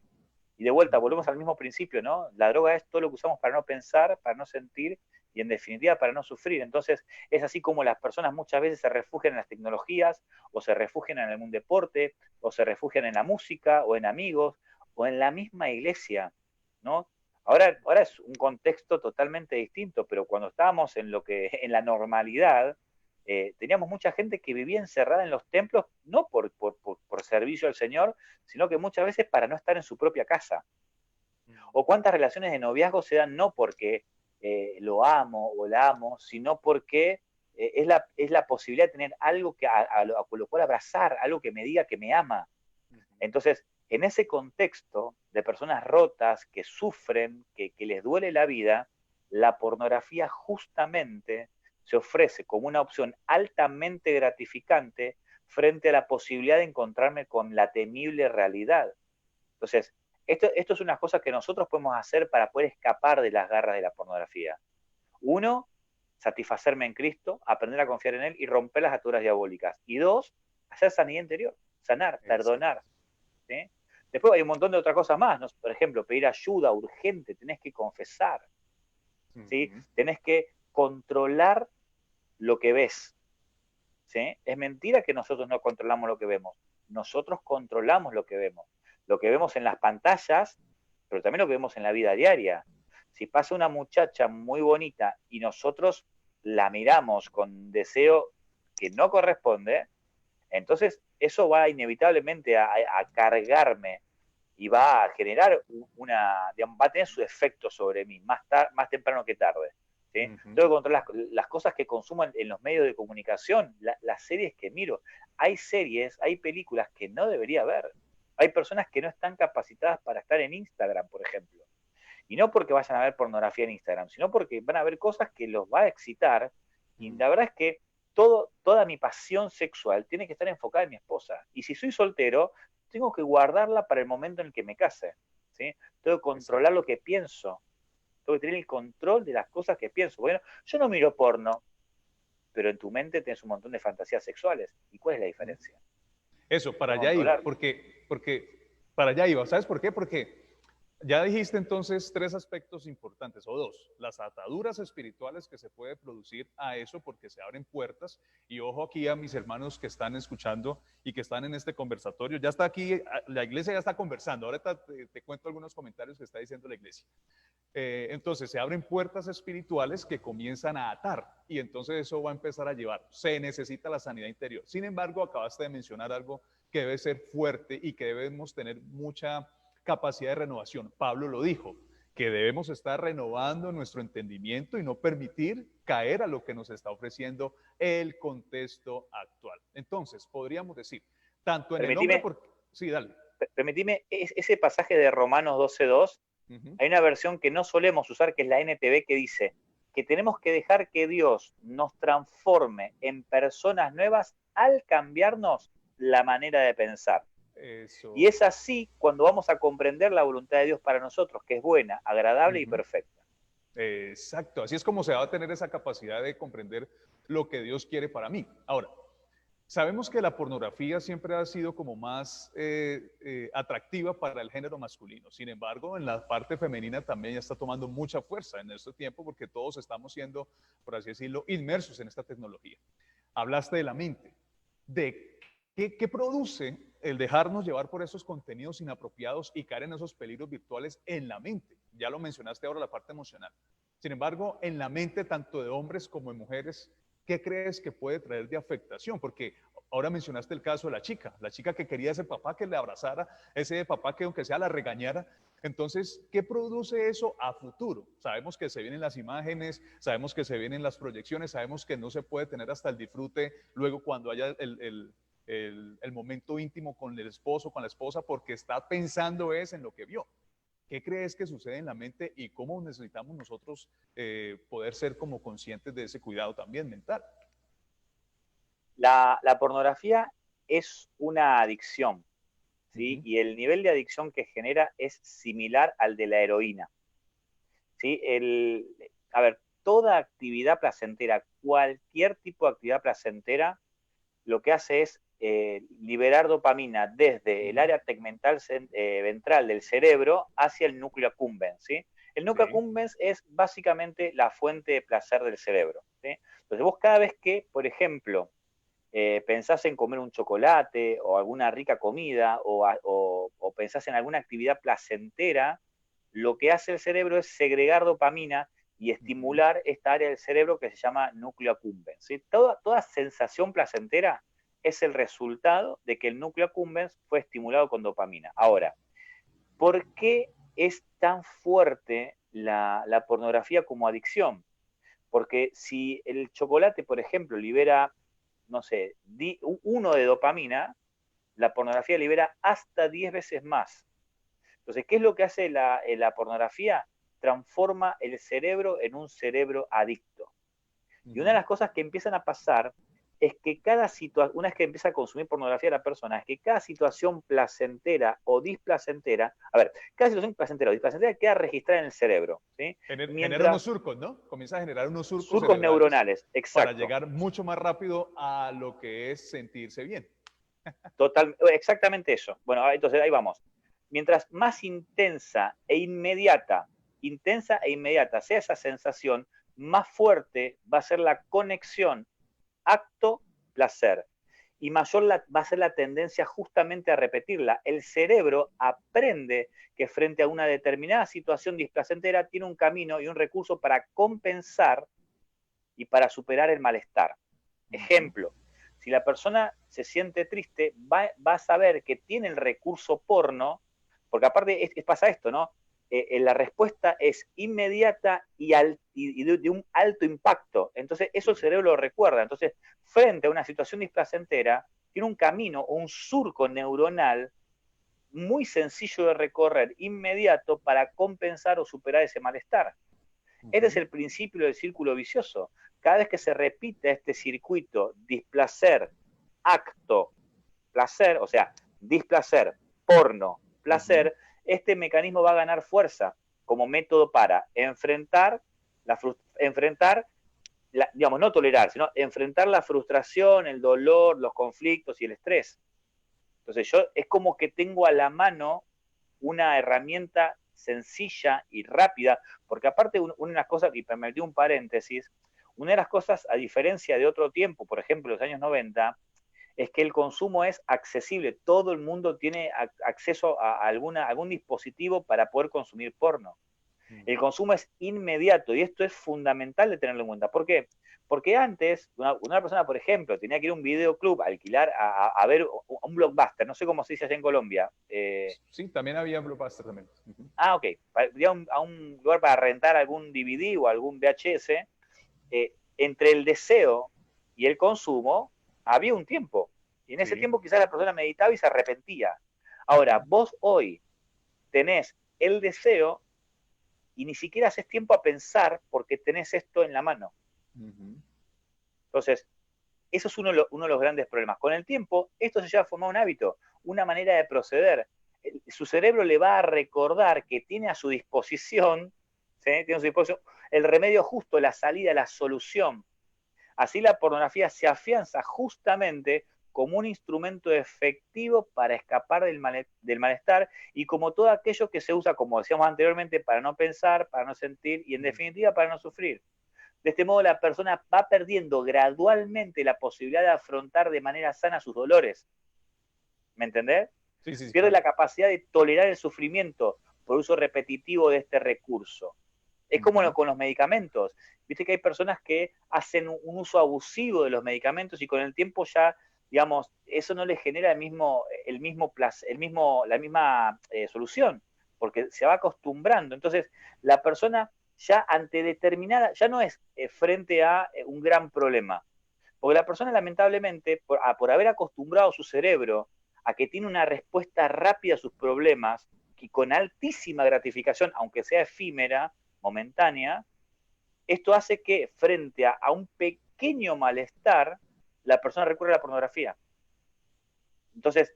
Y de vuelta, volvemos al mismo principio, ¿no? La droga es todo lo que usamos para no pensar, para no sentir y en definitiva para no sufrir. Entonces, es así como las personas muchas veces se refugian en las tecnologías, o se refugian en algún deporte, o se refugian en la música, o en amigos, o en la misma iglesia, ¿no? Ahora es un contexto totalmente distinto, pero cuando estábamos en la normalidad, teníamos mucha gente que vivía encerrada en los templos, no por servicio al Señor, sino que muchas veces para no estar en su propia casa. O cuántas relaciones de noviazgo se dan no porque lo amo o la amo, sino porque es la posibilidad de tener algo a lo cual abrazar, algo que me diga que me ama. Entonces, en ese contexto de personas rotas, que sufren, que les duele la vida, la pornografía justamente se ofrece como una opción altamente gratificante frente a la posibilidad de encontrarme con la temible realidad. Entonces, esto es una cosa que nosotros podemos hacer para poder escapar de las garras de la pornografía. 1, satisfacerme en Cristo, aprender a confiar en Él y romper las ataduras diabólicas. Y 2, hacer sanidad interior, sanar, perdonar. ¿Sí? Después hay un montón de otras cosas más, ¿no? Por ejemplo, pedir ayuda urgente, tenés que confesar, ¿sí? Tenés que controlar lo que ves, ¿sí? Es mentira que nosotros no controlamos lo que vemos. Nosotros controlamos lo que vemos. Lo que vemos en las pantallas, pero también lo que vemos en la vida diaria. Si pasa una muchacha muy bonita y nosotros la miramos con deseo que no corresponde, entonces eso va inevitablemente a cargarme y va a generar digamos, va a tener su efecto sobre mí, más temprano que tarde. ¿Sí? Tengo que controlar las cosas que consumo en los medios de comunicación, las series que miro. Hay series, hay películas que no debería ver. Hay personas que no están capacitadas para estar en Instagram, por ejemplo. Y no porque vayan a ver pornografía en Instagram, sino porque van a ver cosas que los va a excitar. Y la verdad es que toda mi pasión sexual tiene que estar enfocada en mi esposa. Y si soy soltero, tengo que guardarla para el momento en el que me case. ¿Sí? Tengo que controlar lo que pienso. Tengo que tener el control de las cosas que pienso. Bueno, yo no miro porno, pero en tu mente tienes un montón de fantasías sexuales. ¿Y cuál es la diferencia? Eso, para allá iba, porque para allá iba. ¿Sabes por qué? Porque ya dijiste entonces 3 aspectos importantes, o 2, las ataduras espirituales que se puede producir a eso porque se abren puertas, y ojo aquí a mis hermanos que están escuchando y que están en este conversatorio, ya está aquí, la iglesia ya está conversando, ahorita te cuento algunos comentarios que está diciendo la iglesia. Entonces se abren puertas espirituales que comienzan a atar, y entonces eso va a empezar a llevar, se necesita la sanidad interior. Sin embargo, acabaste de mencionar algo que debe ser fuerte y que debemos tener mucha capacidad de renovación. Pablo lo dijo, que debemos estar renovando nuestro entendimiento y no permitir caer a lo que nos está ofreciendo el contexto actual. Entonces, podríamos decir, tanto en el hombre... Sí, dale. Permitime, ese pasaje de Romanos 12:2, hay una versión que no solemos usar, que es la NTV, que dice que tenemos que dejar que Dios nos transforme en personas nuevas al cambiarnos la manera de pensar. Eso. Y es así cuando vamos a comprender la voluntad de Dios para nosotros, que es buena, agradable y perfecta. Exacto, así es como se va a tener esa capacidad de comprender lo que Dios quiere para mí. Ahora, sabemos que la pornografía siempre ha sido como más atractiva para el género masculino. Sin embargo, en la parte femenina también ya está tomando mucha fuerza en este tiempo porque todos estamos siendo, por así decirlo, inmersos en esta tecnología. Hablaste de la mente, de qué produce el dejarnos llevar por esos contenidos inapropiados y caer en esos peligros virtuales en la mente. Ya lo mencionaste ahora, la parte emocional. Sin embargo, en la mente tanto de hombres como de mujeres, ¿qué crees que puede traer de afectación? Porque ahora mencionaste el caso de la chica que quería ese papá que le abrazara, ese papá que aunque sea la regañara. Entonces, ¿qué produce eso a futuro? Sabemos que se vienen las imágenes, sabemos que se vienen las proyecciones, sabemos que no se puede tener hasta el disfrute luego cuando haya el momento íntimo con el esposo, con la esposa, porque está pensando en lo que vio. ¿Qué crees que sucede en la mente y cómo necesitamos nosotros poder ser como conscientes de ese cuidado también mental? La pornografía es una adicción, ¿sí? Y el nivel de adicción que genera es similar al de la heroína, ¿sí? A ver, toda actividad placentera, cualquier tipo de actividad placentera, lo que hace es liberar dopamina desde el área tegmental ventral del cerebro hacia el núcleo accumbens, ¿sí? El núcleo accumbens es básicamente la fuente de placer del cerebro, ¿sí? Entonces vos cada vez que, por ejemplo, pensás en comer un chocolate o alguna rica comida o pensás en alguna actividad placentera, lo que hace el cerebro es segregar dopamina y estimular esta área del cerebro que se llama núcleo accumbens, ¿sí? Toda sensación placentera es el resultado de que el núcleo accumbens fue estimulado con dopamina. Ahora, ¿por qué es tan fuerte la pornografía como adicción? Porque si el chocolate, por ejemplo, libera, no sé, 1 de dopamina, la pornografía libera hasta 10 veces más. Entonces, ¿qué es lo que hace la pornografía? Transforma el cerebro en un cerebro adicto. Y una de las cosas que empiezan a pasar es que una vez que empieza a consumir pornografía la persona, es que cada situación placentera o displacentera, cada situación placentera o displacentera queda registrada en el cerebro, ¿sí? Genera unos surcos, ¿no? Comienza a generar unos surcos neuronales, exacto. Para llegar mucho más rápido a lo que es sentirse bien. Exactamente eso. Bueno, entonces ahí vamos. Mientras más intensa e inmediata sea esa sensación, más fuerte va a ser la conexión acto placer y mayor va a ser la tendencia justamente a repetirla. El cerebro aprende que frente a una determinada situación displacentera tiene un camino y un recurso para compensar y para superar el malestar. Ejemplo, si la persona se siente triste, va a saber que tiene el recurso porno, porque aparte pasa esto, ¿no? La respuesta es inmediata y de un alto impacto. Entonces, eso el cerebro lo recuerda. Entonces, frente a una situación displacentera, tiene un camino o un surco neuronal muy sencillo de recorrer, inmediato, para compensar o superar ese malestar. Este es el principio del círculo vicioso. Cada vez que se repite este circuito, displacer, acto, placer, o sea, displacer, porno, placer, este mecanismo va a ganar fuerza como método para enfrentar, digamos, no tolerar, sino enfrentar la frustración, el dolor, los conflictos y el estrés. Entonces es como que tengo a la mano una herramienta sencilla y rápida, porque aparte una de las cosas, y permití un paréntesis, una de las cosas, a diferencia de otro tiempo, por ejemplo, los años 90, es que el consumo es accesible. Todo el mundo tiene acceso a algún dispositivo para poder consumir porno. El consumo es inmediato y esto es fundamental de tenerlo en cuenta. ¿Por qué? Porque antes, una persona, por ejemplo, tenía que ir a un videoclub, a alquilar, a ver un blockbuster, no sé cómo se dice allá en Colombia. Sí, también había blockbuster también. Ok. Ir a un lugar para rentar algún DVD o algún VHS, entre el deseo y el consumo, había un tiempo. Y en ese tiempo quizás la persona meditaba y se arrepentía. Ahora, vos hoy tenés el deseo y ni siquiera haces tiempo a pensar porque tenés esto en la mano. Entonces, eso es uno de los grandes problemas. Con el tiempo, esto se lleva a formar un hábito, una manera de proceder. Su cerebro le va a recordar que tiene a su disposición, ¿sí? Tiene a su disposición el remedio justo, la salida, la solución. Así la pornografía se afianza justamente como un instrumento efectivo para escapar del malestar y como todo aquello que se usa, como decíamos anteriormente, para no pensar, para no sentir y en definitiva para no sufrir. De este modo la persona va perdiendo gradualmente la posibilidad de afrontar de manera sana sus dolores. ¿Me entendés? Sí, Pierde la capacidad de tolerar el sufrimiento por uso repetitivo de este recurso. Es como con los medicamentos. Viste que hay personas que hacen un uso abusivo de los medicamentos y con el tiempo ya, digamos, eso no les genera la misma solución, porque se va acostumbrando. Entonces, la persona ya ante determinada, ya no es frente a un gran problema, porque la persona lamentablemente, por haber acostumbrado su cerebro a que tiene una respuesta rápida a sus problemas y con altísima gratificación, aunque sea efímera, momentánea, esto hace que frente a un pequeño malestar, la persona recurre a la pornografía. Entonces,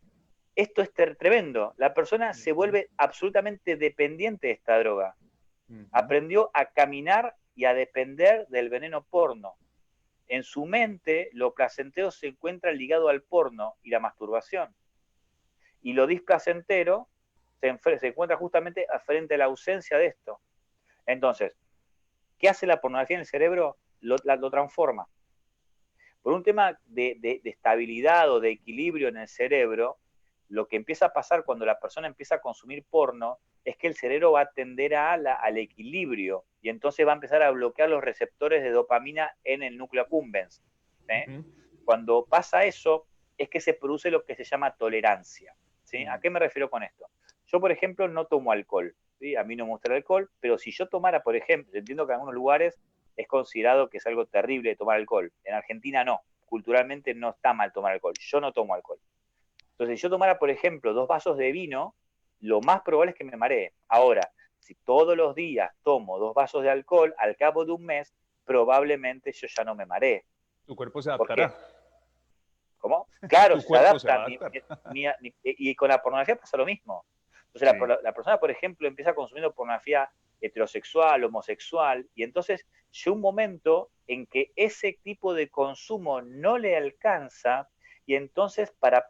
esto es tremendo. La persona se vuelve absolutamente dependiente de esta droga. Aprendió a caminar y a depender del veneno porno. En su mente, lo placentero se encuentra ligado al porno y la masturbación. Y lo displacentero se encuentra justamente frente a la ausencia de esto. Entonces, ¿qué hace la pornografía en el cerebro? Lo transforma. Por un tema de estabilidad o de equilibrio en el cerebro, lo que empieza a pasar cuando la persona empieza a consumir porno es que el cerebro va a tender al equilibrio y entonces va a empezar a bloquear los receptores de dopamina en el núcleo accumbens. Cuando pasa eso, es que se produce lo que se llama tolerancia. ¿Sí? ¿A qué me refiero con esto? Yo, por ejemplo, no tomo alcohol. ¿Sí? A mí no me gusta el alcohol, pero si yo tomara, por ejemplo, entiendo que en algunos lugares es considerado que es algo terrible tomar alcohol. En Argentina no. Culturalmente no está mal tomar alcohol. Yo no tomo alcohol. Entonces, si yo tomara, por ejemplo, 2 vasos de vino, lo más probable es que me maree. Ahora, si todos los días tomo 2 vasos de alcohol, al cabo de un mes, probablemente yo ya no me maree. Tu cuerpo se adaptará. ¿Cómo? Claro, se adapta. Y con la pornografía pasa lo mismo. Entonces la persona, por ejemplo, empieza consumiendo pornografía heterosexual, homosexual, y entonces llega un momento en que ese tipo de consumo no le alcanza, y entonces para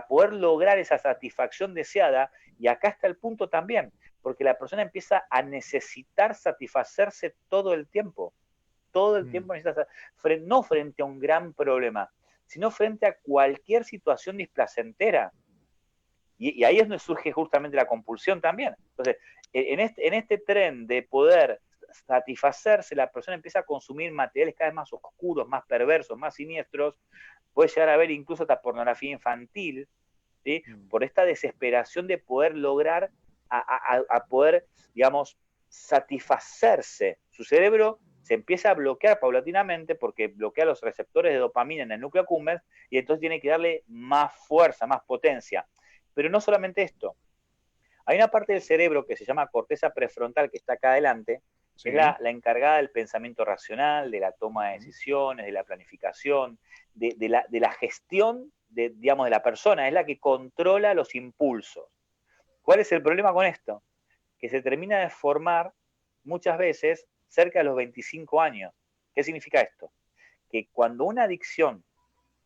poder lograr esa satisfacción deseada, y acá está el punto también, porque la persona empieza a necesitar satisfacerse todo el tiempo. Todo el tiempo necesita, no frente a un gran problema, sino frente a cualquier situación displacentera. Y ahí es donde surge justamente la compulsión también. Entonces, en este tren de poder satisfacerse, la persona empieza a consumir materiales cada vez más oscuros, más perversos, más siniestros, puede llegar a ver incluso hasta pornografía infantil, ¿sí? Por esta desesperación de poder lograr a poder, digamos, satisfacerse. Su cerebro se empieza a bloquear paulatinamente porque bloquea los receptores de dopamina en el núcleo accumbens y entonces tiene que darle más fuerza, más potencia. Pero no solamente esto. Hay una parte del cerebro que se llama corteza prefrontal, que está acá adelante, que es la encargada del pensamiento racional, de la toma de decisiones, de la planificación, de la gestión digamos, de la persona, es la que controla los impulsos. ¿Cuál es el problema con esto? Que se termina de formar muchas veces cerca de los 25 años. ¿Qué significa esto? Que cuando una adicción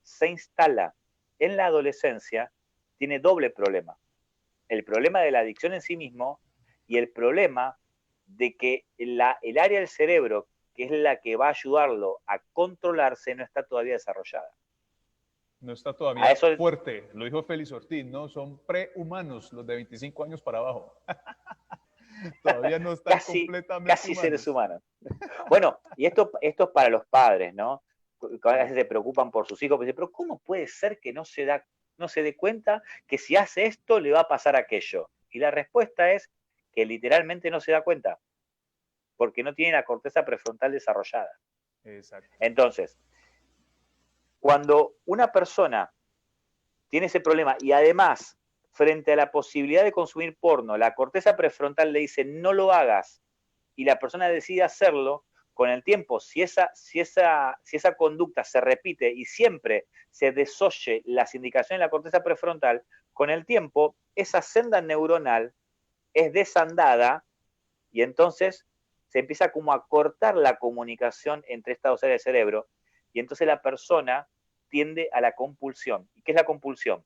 se instala en la adolescencia, tiene doble problema. El problema de la adicción en sí mismo y el problema de que el área del cerebro, que es la que va a ayudarlo a controlarse, no está todavía desarrollada. No está todavía fuerte, lo dijo Félix Ortiz, ¿no? Son prehumanos los de 25 años para abajo. Todavía no están completamente casi humanos. Seres humanos. Bueno, y esto es para los padres, ¿no? A veces se preocupan por sus hijos, pero ¿cómo puede ser que no se dé cuenta que si hace esto le va a pasar aquello? Y la respuesta es que literalmente no se da cuenta, porque no tiene la corteza prefrontal desarrollada. Exacto. Entonces, cuando una persona tiene ese problema y además, frente a la posibilidad de consumir porno, la corteza prefrontal le dice no lo hagas y la persona decide hacerlo, con el tiempo, si esa conducta se repite y siempre se desoye las indicaciones de la corteza prefrontal, con el tiempo esa senda neuronal es desandada y entonces se empieza como a cortar la comunicación entre estas dos áreas del cerebro y entonces la persona tiende a la compulsión. ¿Y qué es la compulsión?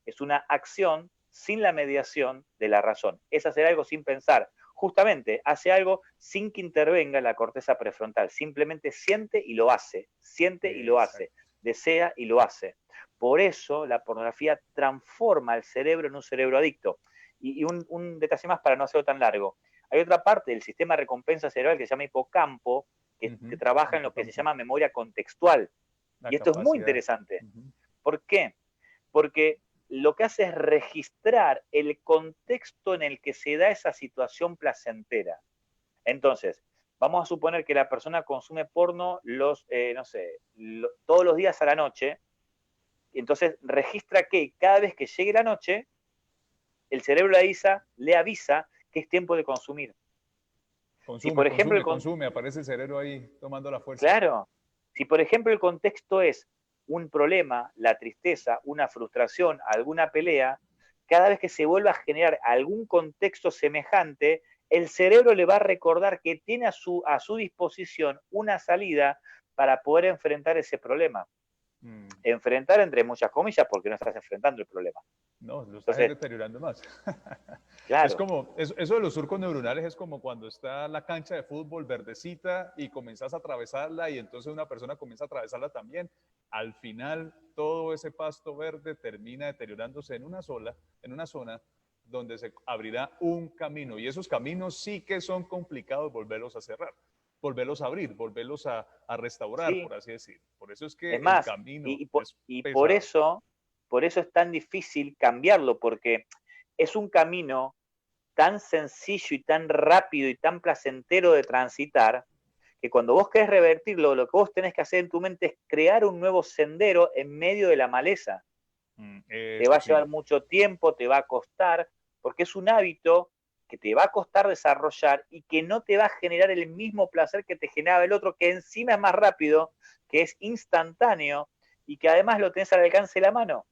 Es una acción sin la mediación de la razón. Es hacer algo sin pensar. Justamente hace algo sin que intervenga la corteza prefrontal. Simplemente siente y lo hace. Siente y lo hace. Desea y lo hace. Por eso la pornografía transforma el cerebro en un cerebro adicto. Y un detalle más para no hacerlo tan largo. Hay otra parte del sistema de recompensa cerebral que se llama hipocampo, que trabaja en lo que se llama memoria contextual. Y esto es muy interesante. ¿Por qué? Porque lo que hace es registrar el contexto en el que se da esa situación placentera. Entonces, vamos a suponer que la persona consume porno todos los días a la noche, y entonces registra que cada vez que llegue la noche, el cerebro le avisa que es tiempo de consumir. Consume, si por ejemplo, consume, aparece el cerebro ahí tomando la fuerza. Claro. Si por ejemplo el contexto es un problema, la tristeza, una frustración, alguna pelea, cada vez que se vuelva a generar algún contexto semejante, el cerebro le va a recordar que tiene a su disposición una salida para poder enfrentar ese problema. Enfrentar entre muchas comillas porque no estás enfrentando el problema. No, lo estás deteriorando más. Claro. Es como, eso de los surcos neuronales es como cuando está la cancha de fútbol verdecita y comenzás a atravesarla y entonces una persona comienza a atravesarla también. Al final, todo ese pasto verde termina deteriorándose en una zona donde se abrirá un camino. Y esos caminos sí que son complicados volverlos a cerrar, volverlos a abrir, volverlos a restaurar, por así decir. Por eso es que es más, el camino y por eso es tan difícil cambiarlo, porque es un camino tan sencillo y tan rápido y tan placentero de transitar, que cuando vos querés revertirlo, lo que vos tenés que hacer en tu mente es crear un nuevo sendero en medio de la maleza. Te va a llevar mucho tiempo, te va a costar, porque es un hábito que te va a costar desarrollar y que no te va a generar el mismo placer que te generaba el otro, que encima es más rápido, que es instantáneo y que además lo tenés al alcance de la mano.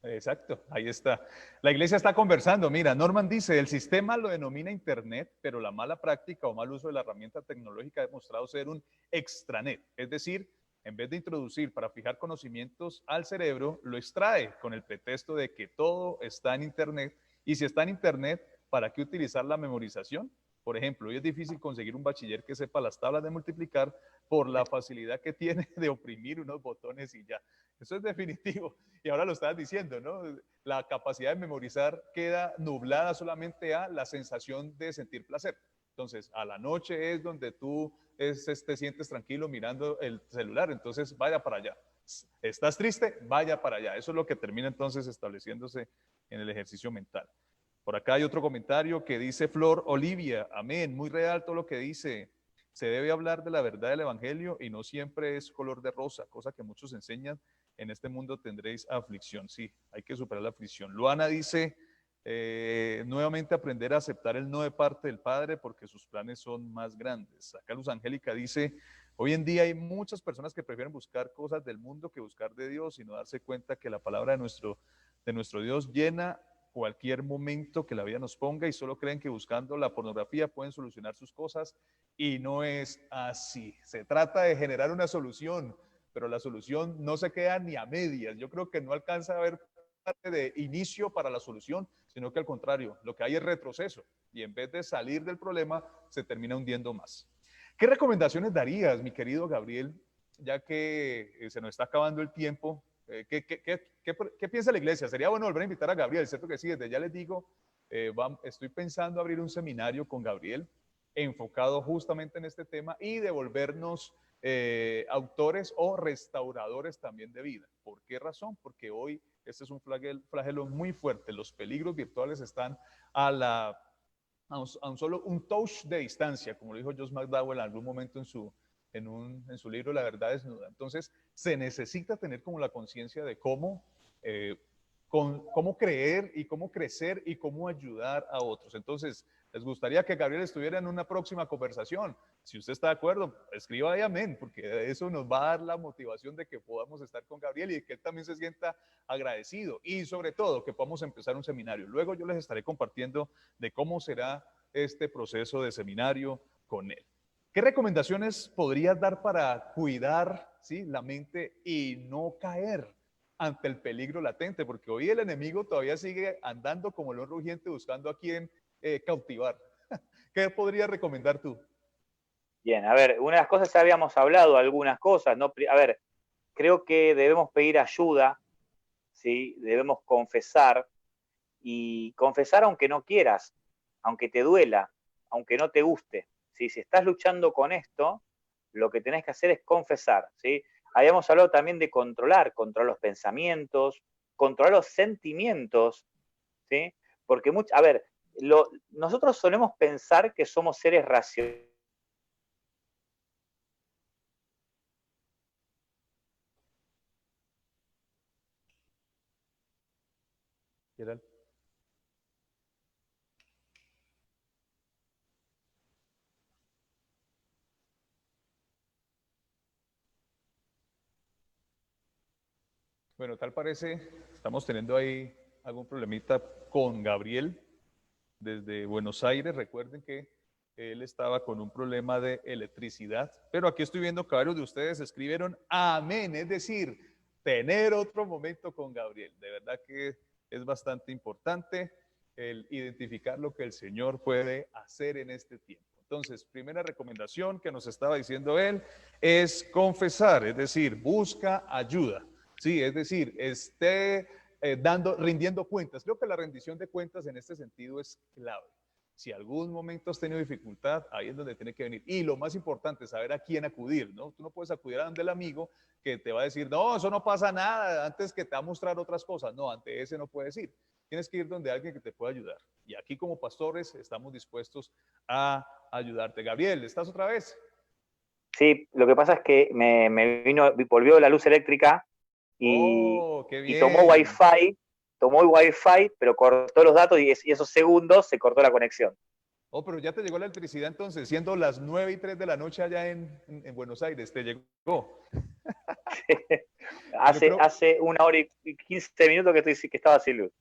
Exacto, ahí está. La iglesia está conversando. Mira, Norman dice, el sistema lo denomina Internet, pero la mala práctica o mal uso de la herramienta tecnológica ha demostrado ser un extranet. Es decir, en vez de introducir para fijar conocimientos al cerebro, lo extrae con el pretexto de que todo está en Internet. Y si está en Internet, ¿para qué utilizar la memorización? Por ejemplo, hoy es difícil conseguir un bachiller que sepa las tablas de multiplicar por la facilidad que tiene de oprimir unos botones y ya. Eso es definitivo. Y ahora lo estabas diciendo, ¿no? La capacidad de memorizar queda nublada solamente a la sensación de sentir placer. Entonces, a la noche es donde tú te sientes tranquilo mirando el celular, entonces vaya para allá. ¿Estás triste? Vaya para allá. Eso es lo que termina entonces estableciéndose en el ejercicio mental. Por acá hay otro comentario que dice Flor Olivia, amén, muy real todo lo que dice. Se debe hablar de la verdad del Evangelio y no siempre es color de rosa, cosa que muchos enseñan. En este mundo tendréis aflicción. Sí, hay que superar la aflicción. Luana dice, nuevamente aprender a aceptar el no de parte del Padre porque sus planes son más grandes. Acá Luz Angélica dice, hoy en día hay muchas personas que prefieren buscar cosas del mundo que buscar de Dios y no darse cuenta que la palabra de nuestro Dios llena cualquier momento que la vida nos ponga y solo creen que buscando la pornografía pueden solucionar sus cosas y no es así. Se trata de generar una solución, pero la solución no se queda ni a medias. Yo creo que no alcanza a haber parte de inicio para la solución, sino que al contrario, lo que hay es retroceso y en vez de salir del problema se termina hundiendo más. ¿Qué recomendaciones darías, mi querido Gabriel, ya que se nos está acabando el tiempo? ¿Qué piensa la iglesia? Sería bueno volver a invitar a Gabriel, ¿cierto que sí? Desde ya les digo, estoy pensando abrir un seminario con Gabriel enfocado justamente en este tema y devolvernos autores o restauradores también de vida. ¿Por qué razón? Porque hoy este es un flagelo muy fuerte. Los peligros virtuales están a un solo un touch de distancia, como lo dijo Josh McDowell en algún momento en su libro La Verdad Desnuda. Entonces, se necesita tener como la conciencia de cómo creer y cómo crecer y cómo ayudar a otros. Entonces, les gustaría que Gabriel estuviera en una próxima conversación. Si usted está de acuerdo, escriba ahí amén, porque eso nos va a dar la motivación de que podamos estar con Gabriel y de que él también se sienta agradecido y sobre todo que podamos empezar un seminario. Luego yo les estaré compartiendo de cómo será este proceso de seminario con él. ¿Qué recomendaciones podrías dar para cuidar, ¿sí?, la mente y no caer ante el peligro latente? Porque hoy el enemigo todavía sigue andando como león rugiente buscando a quien cautivar. ¿Qué podrías recomendar tú? Bien, a ver, una de las cosas ya habíamos hablado, algunas cosas, ¿no? A ver, creo que debemos pedir ayuda, ¿sí? Debemos confesar, y confesar aunque no quieras, aunque te duela, aunque no te guste, ¿sí? Si estás luchando con esto, lo que tenés que hacer es confesar, ¿sí? Habíamos hablado también de controlar los pensamientos, controlar los sentimientos, ¿sí? Porque, a ver, nosotros solemos pensar que somos seres racionales. Gerald. Bueno, tal parece, estamos teniendo ahí algún problemita con Gabriel desde Buenos Aires. Recuerden que él estaba con un problema de electricidad, pero aquí estoy viendo que varios de ustedes escribieron amén, es decir, tener otro momento con Gabriel. De verdad que es bastante importante el identificar lo que el Señor puede hacer en este tiempo. Entonces, primera recomendación que nos estaba diciendo él es confesar, es decir, busca ayuda. Sí, es decir, esté rindiendo cuentas. Creo que la rendición de cuentas en este sentido es clave. Si algún momento has tenido dificultad, ahí es donde tiene que venir. Y lo más importante es saber a quién acudir, ¿no? Tú no puedes acudir a donde el amigo que te va a decir, no, eso no pasa nada, antes que te va a mostrar otras cosas. No, ante ese no puedes ir. Tienes que ir donde alguien que te pueda ayudar. Y aquí como pastores estamos dispuestos a ayudarte. Gabriel, ¿estás otra vez? Sí, lo que pasa es que me volvió la luz eléctrica y, qué y bien. tomó el Wi-Fi, pero cortó los datos y esos segundos se cortó la conexión. Oh, pero ya te llegó la electricidad entonces, siendo las 9:03 de la noche allá en Buenos Aires, te llegó. hace 1 hora y 15 minutos que estaba sin luz.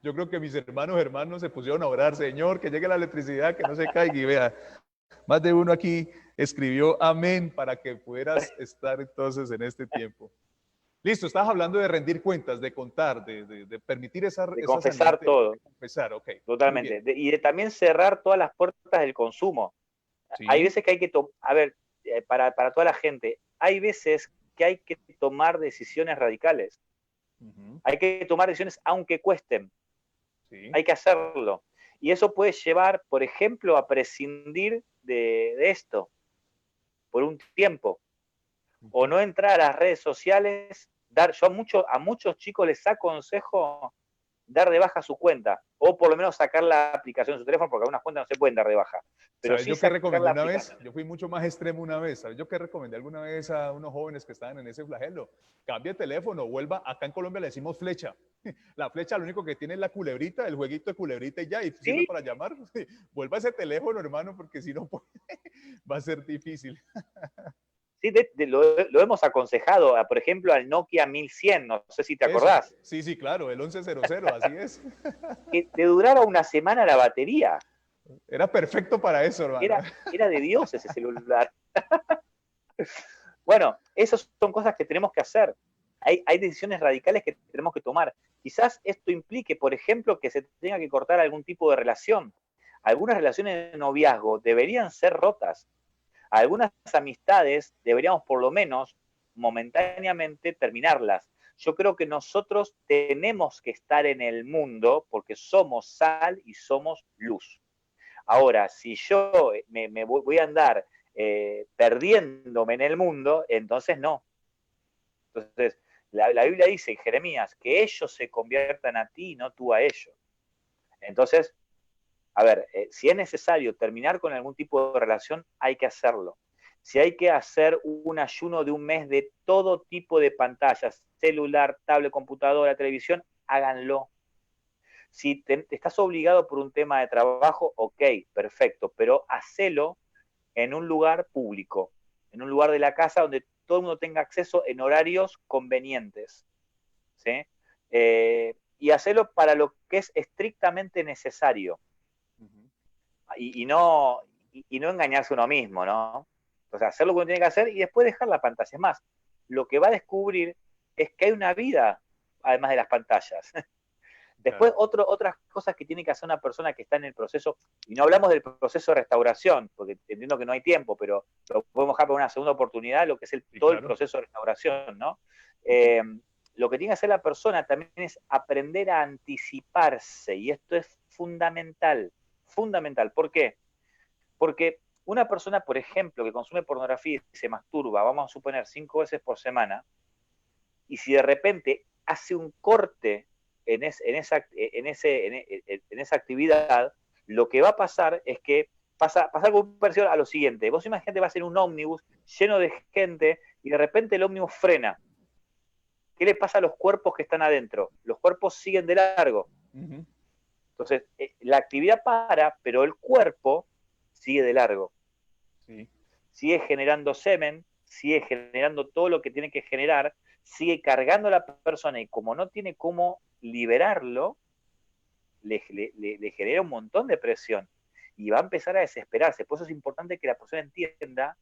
Yo creo que mis hermanos se pusieron a orar, Señor, que llegue la electricidad, que no se caiga. Y vea, más de uno aquí escribió amén para que pudieras estar entonces en este tiempo. Listo, estabas hablando de rendir cuentas, de contar, de permitir de confesar todo. De confesar, ok. Totalmente. Y de también cerrar todas las puertas del consumo. ¿Sí? Hay veces que hay que, a ver, para toda la gente, hay veces que hay que tomar decisiones radicales. Hay que tomar decisiones aunque cuesten. Sí. Hay que hacerlo. Y eso puede llevar, por ejemplo, a prescindir de esto por un tiempo. O no entrar a las redes sociales. Yo a muchos chicos les aconsejo dar de baja su cuenta, o por lo menos sacar la aplicación de su teléfono, porque algunas cuentas no se pueden dar de baja. Pero ¿sabes sí yo qué recomendé una vez? Yo fui mucho más extremo una vez. ¿Sabes yo qué recomendé alguna vez a unos jóvenes que estaban en ese flagelo? Cambie de teléfono, vuelva, acá en Colombia le decimos flecha. La flecha lo único que tiene es la culebrita, el jueguito de culebrita y ya, y sirve para llamar. Vuelva ese teléfono, hermano, porque si no va a ser difícil. Sí, lo hemos aconsejado, por ejemplo, al Nokia 1100, no sé si te acordás. Sí, sí, claro, el 1100, así es. Que te durara una semana la batería. Era perfecto para eso, hermano. Era de Dios ese celular. Bueno, esas son cosas que tenemos que hacer. Hay decisiones radicales que tenemos que tomar. Quizás esto implique, por ejemplo, que se tenga que cortar algún tipo de relación. Algunas relaciones de noviazgo deberían ser rotas. Algunas amistades deberíamos por lo menos momentáneamente terminarlas. Yo creo que nosotros tenemos que estar en el mundo porque somos sal y somos luz. Ahora, si yo me voy a andar perdiéndome en el mundo, entonces no. Entonces, la Biblia dice en Jeremías que ellos se conviertan a ti y no tú a ellos. Entonces, a ver, si es necesario terminar con algún tipo de relación, hay que hacerlo. Si hay que hacer un ayuno de un mes de todo tipo de pantallas, celular, tablet, computadora, televisión, háganlo. Si estás obligado por un tema de trabajo, ok, perfecto, pero hacelo en un lugar público, en un lugar de la casa donde todo el mundo tenga acceso en horarios convenientes, ¿sí? Y hacelo para lo que es estrictamente necesario. Y no engañarse uno mismo, ¿no? O sea, hacer lo que uno tiene que hacer y después dejar la pantalla. Es más, lo que va a descubrir es que hay una vida además de las pantallas. Después, otras cosas que tiene que hacer una persona que está en el proceso, y no hablamos del proceso de restauración, porque entiendo que no hay tiempo, pero lo podemos dejar para una segunda oportunidad, lo que es todo el proceso de restauración, ¿no? Lo que tiene que hacer la persona también es aprender a anticiparse, y esto es fundamental, fundamental. ¿Por qué? Porque una persona, por ejemplo, que consume pornografía y se masturba, vamos a suponer 5 veces por semana, y si de repente hace un corte en esa actividad, lo que va a pasar es que pasa algo parecido a lo siguiente. Vos imagínate, vas en un ómnibus lleno de gente y de repente el ómnibus frena. ¿Qué le pasa a los cuerpos que están adentro? Los cuerpos siguen de largo. Entonces, la actividad para, pero el cuerpo sigue de largo. Sí. Sigue generando semen, sigue generando todo lo que tiene que generar, sigue cargando a la persona y como no tiene cómo liberarlo, le genera un montón de presión y va a empezar a desesperarse. Por eso es importante que la persona entienda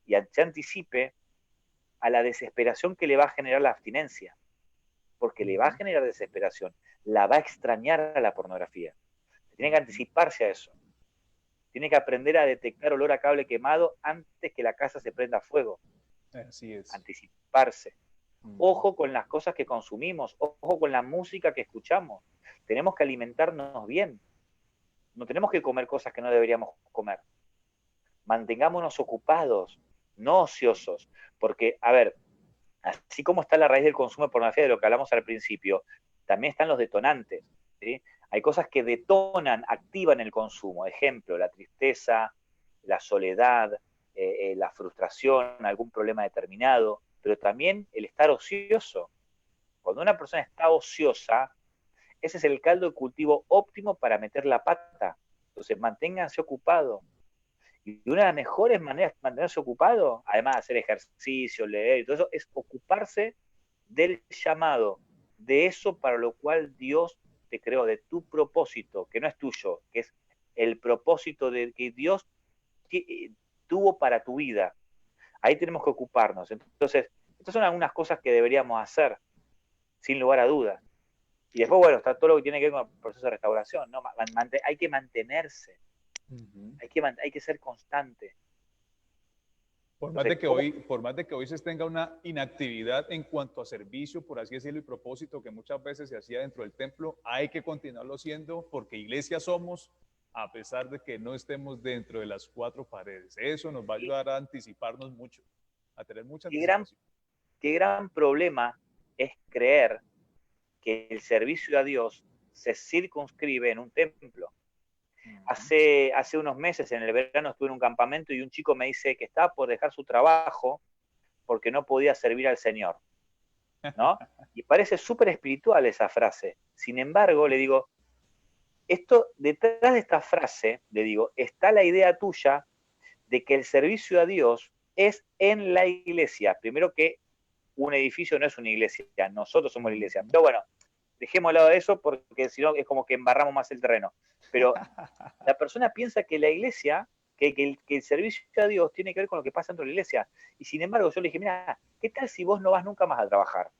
y se anticipe a la desesperación que le va a generar la abstinencia, porque le va a generar desesperación, la va a extrañar a la pornografía. Tiene que anticiparse a eso. Tiene que aprender a detectar olor a cable quemado antes que la casa se prenda a fuego. Así es. Anticiparse. Ojo con las cosas que consumimos, ojo con la música que escuchamos. Tenemos que alimentarnos bien. No tenemos que comer cosas que no deberíamos comer. Mantengámonos ocupados, no ociosos. Porque, a ver, así como está la raíz del consumo de pornografía, de lo que hablamos al principio, también están los detonantes, ¿sí? Hay cosas que detonan, activan el consumo. Ejemplo, la tristeza, la soledad, la frustración, algún problema determinado, pero también el estar ocioso. Cuando una persona está ociosa, ese es el caldo de cultivo óptimo para meter la pata. Entonces, manténganse ocupados. Y una de las mejores maneras de mantenerse ocupado, además de hacer ejercicio, leer y todo eso, es ocuparse del llamado, de eso para lo cual Dios te creó, de tu propósito, que no es tuyo, que es el propósito de que Dios tuvo para tu vida. Ahí tenemos que ocuparnos. Entonces, estas son algunas cosas que deberíamos hacer, sin lugar a dudas. Y después, bueno, está todo lo que tiene que ver con el proceso de restauración, ¿no? Hay que mantenerse. Hay que ser constante. Entonces, por más de que hoy se tenga una inactividad en cuanto a servicio, por así decirlo, y propósito que muchas veces se hacía dentro del templo, hay que continuarlo haciendo porque iglesia somos, a pesar de que no estemos dentro de las cuatro paredes. Eso nos va a ayudar a anticiparnos mucho, a tener mucha anticipación. Qué gran problema es creer que el servicio a Dios se circunscribe en un templo. Hace unos meses, en el verano, estuve en un campamento y un chico me dice que estaba por dejar su trabajo porque no podía servir al Señor, ¿no? Y parece súper espiritual esa frase. Sin embargo, le digo, detrás de esta frase, le digo, está la idea tuya de que el servicio a Dios es en la iglesia. Primero que un edificio no es una iglesia, nosotros somos la iglesia. Pero bueno, dejemos al lado de eso porque si no es como que embarramos más el terreno. Pero la persona piensa que la iglesia, que el servicio a Dios tiene que ver con lo que pasa dentro de la iglesia. Y sin embargo yo le dije, mira, ¿qué tal si vos no vas nunca más a trabajar?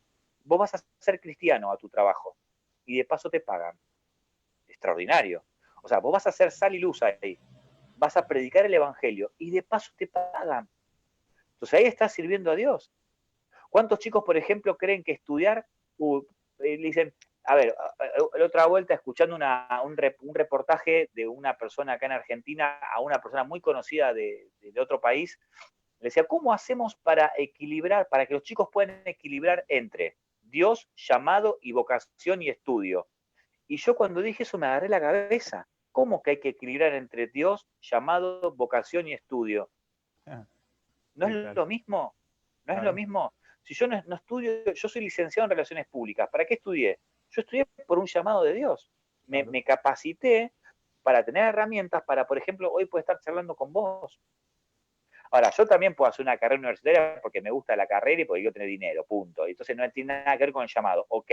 Vos vas a ser cristiano a tu trabajo y de paso te pagan. Extraordinario. O sea, vos vas a hacer sal y luz ahí. Vas a predicar el evangelio y de paso te pagan. Entonces ahí estás sirviendo a Dios. ¿Cuántos chicos, por ejemplo, creen que estudiar, le dicen, a ver, la otra vuelta escuchando un reportaje de una persona acá en Argentina a una persona muy conocida de otro país, le decía, ¿cómo hacemos para equilibrar, para que los chicos puedan equilibrar entre Dios, llamado y vocación y estudio? Y yo cuando dije eso me agarré la cabeza. ¿Cómo que hay que equilibrar entre Dios, llamado, vocación y estudio? ¿No es lo mismo? ¿No es lo mismo? Si yo no estudio, yo soy licenciado en Relaciones Públicas. ¿Para qué estudié? Yo estudié por un llamado de Dios. Me capacité para tener herramientas para, por ejemplo, hoy poder estar charlando con vos. Ahora, yo también puedo hacer una carrera universitaria porque me gusta la carrera y porque quiero tener dinero, punto. Entonces no tiene nada que ver con el llamado, ok.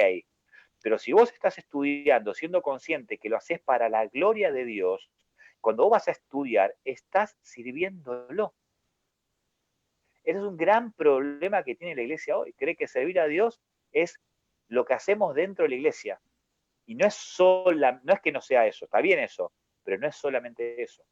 Pero si vos estás estudiando siendo consciente que lo haces para la gloria de Dios, cuando vos vas a estudiar, estás sirviéndolo. Ese es un gran problema que tiene la iglesia hoy. Cree que servir a Dios es lo que hacemos dentro de la iglesia. Y no es que no sea eso, está bien eso, pero no es solamente eso.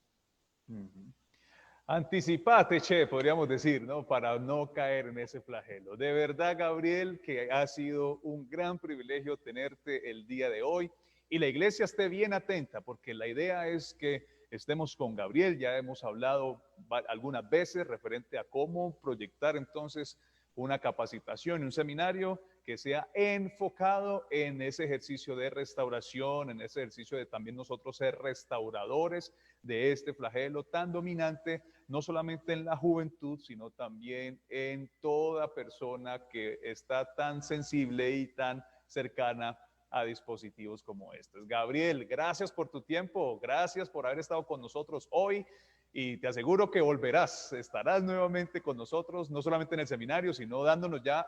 Anticipate, che, podríamos decir, ¿no? Para no caer en ese flagelo. De verdad, Gabriel, que ha sido un gran privilegio tenerte el día de hoy y la iglesia esté bien atenta porque la idea es que estemos con Gabriel. Ya hemos hablado algunas veces referente a cómo proyectar entonces una capacitación, un seminario que sea enfocado en ese ejercicio de restauración, en ese ejercicio de también nosotros ser restauradores de este flagelo tan dominante, no solamente en la juventud, sino también en toda persona que está tan sensible y tan cercana a dispositivos como estos. Gabriel, gracias por tu tiempo, gracias por haber estado con nosotros hoy y te aseguro que volverás, estarás nuevamente con nosotros, no solamente en el seminario, sino dándonos ya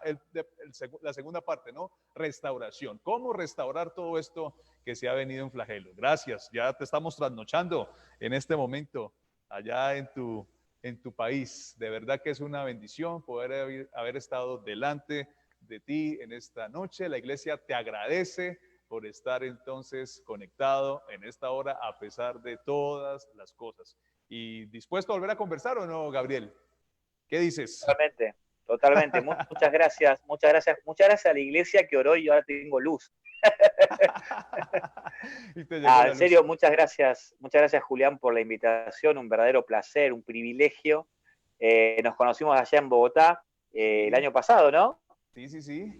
la segunda parte, ¿no? Restauración. ¿Cómo restaurar todo esto que se ha venido en flagelo? Gracias, ya te estamos trasnochando en este momento allá en tu país. De verdad que es una bendición poder haber estado delante de ti en esta noche. La iglesia te agradece por estar entonces conectado en esta hora a pesar de todas las cosas. ¿Y dispuesto a volver a conversar o no, Gabriel? ¿Qué dices? Totalmente. Muchas gracias, muchas gracias a la iglesia que oró y ahora tengo luz. En serio, muchas gracias Julián por la invitación, un verdadero placer, un privilegio. Nos conocimos allá en Bogotá el año pasado, ¿no? Sí.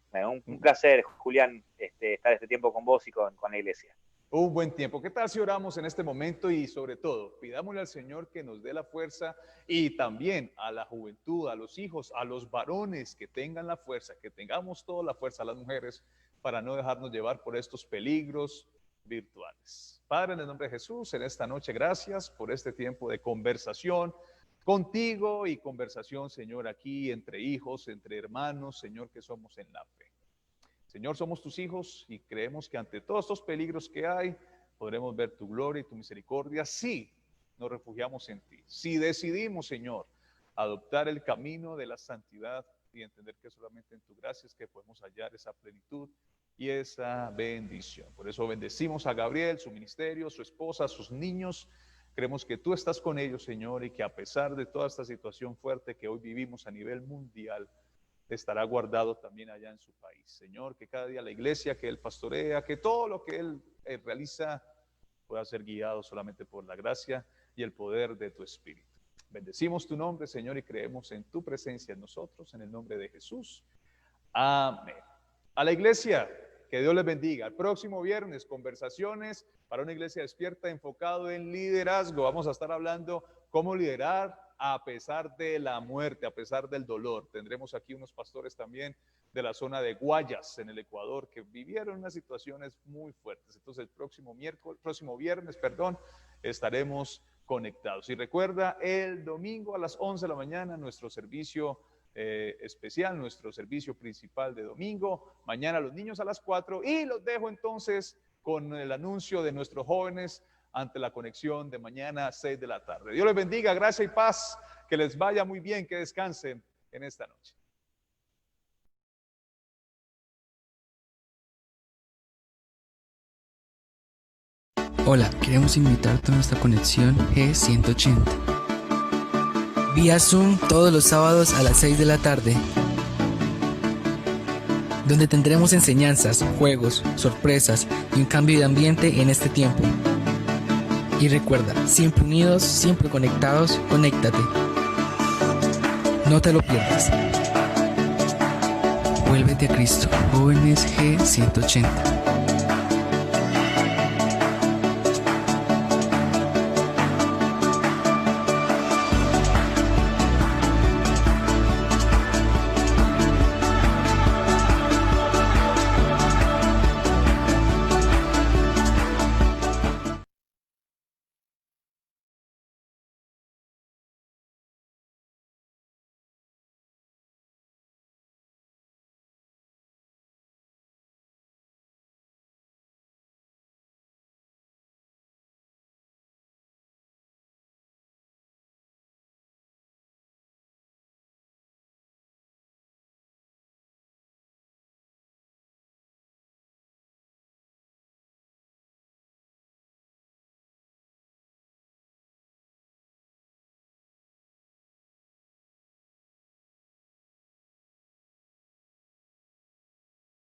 Bueno, un placer, Julián, estar este tiempo con vos y con la iglesia. Un buen tiempo. ¿Qué tal si oramos en este momento y sobre todo pidámosle al Señor que nos dé la fuerza y también a la juventud, a los hijos, a los varones que tengan la fuerza, que tengamos toda la fuerza, a las mujeres, para no dejarnos llevar por estos peligros virtuales? Padre, en el nombre de Jesús, en esta noche, gracias por este tiempo de conversación contigo y conversación, Señor, aquí entre hijos, entre hermanos, Señor, que somos en la fe. Señor, somos tus hijos y creemos que ante todos estos peligros que hay, podremos ver tu gloria y tu misericordia si nos refugiamos en ti. Si decidimos, Señor, adoptar el camino de la santidad y entender que solamente en tu gracia es que podemos hallar esa plenitud y esa bendición. Por eso bendecimos a Gabriel, su ministerio, su esposa, sus niños. Creemos que tú estás con ellos, Señor, y que a pesar de toda esta situación fuerte que hoy vivimos a nivel mundial, estará guardado también allá en su país. Señor, que cada día la iglesia que Él pastorea, que todo lo que Él realiza pueda ser guiado solamente por la gracia y el poder de tu Espíritu. Bendecimos tu nombre, Señor, y creemos en tu presencia en nosotros, en el nombre de Jesús. Amén. A la iglesia, que Dios les bendiga. El próximo viernes, conversaciones para una iglesia despierta enfocado en liderazgo. Vamos a estar hablando cómo liderar a pesar de la muerte, a pesar del dolor. Tendremos aquí unos pastores también de la zona de Guayas, en el Ecuador, que vivieron unas situaciones muy fuertes. Entonces, el próximo viernes, estaremos conectados. Y recuerda, el domingo a las 11 de la mañana, nuestro servicio especial, nuestro servicio principal de domingo. Mañana los niños a las 4, y los dejo entonces con el anuncio de nuestros jóvenes ante la conexión de mañana a 6 de la tarde. Dios les bendiga, gracia y paz, que les vaya muy bien, que descansen en esta noche. Hola, queremos invitarte a nuestra conexión G180. Vía Zoom todos los sábados a las 6 de la tarde, donde tendremos enseñanzas, juegos, sorpresas y un cambio de ambiente en este tiempo. Y recuerda, siempre unidos, siempre conectados, conéctate. No te lo pierdas. Vuélvete a Cristo, Jóvenes G180.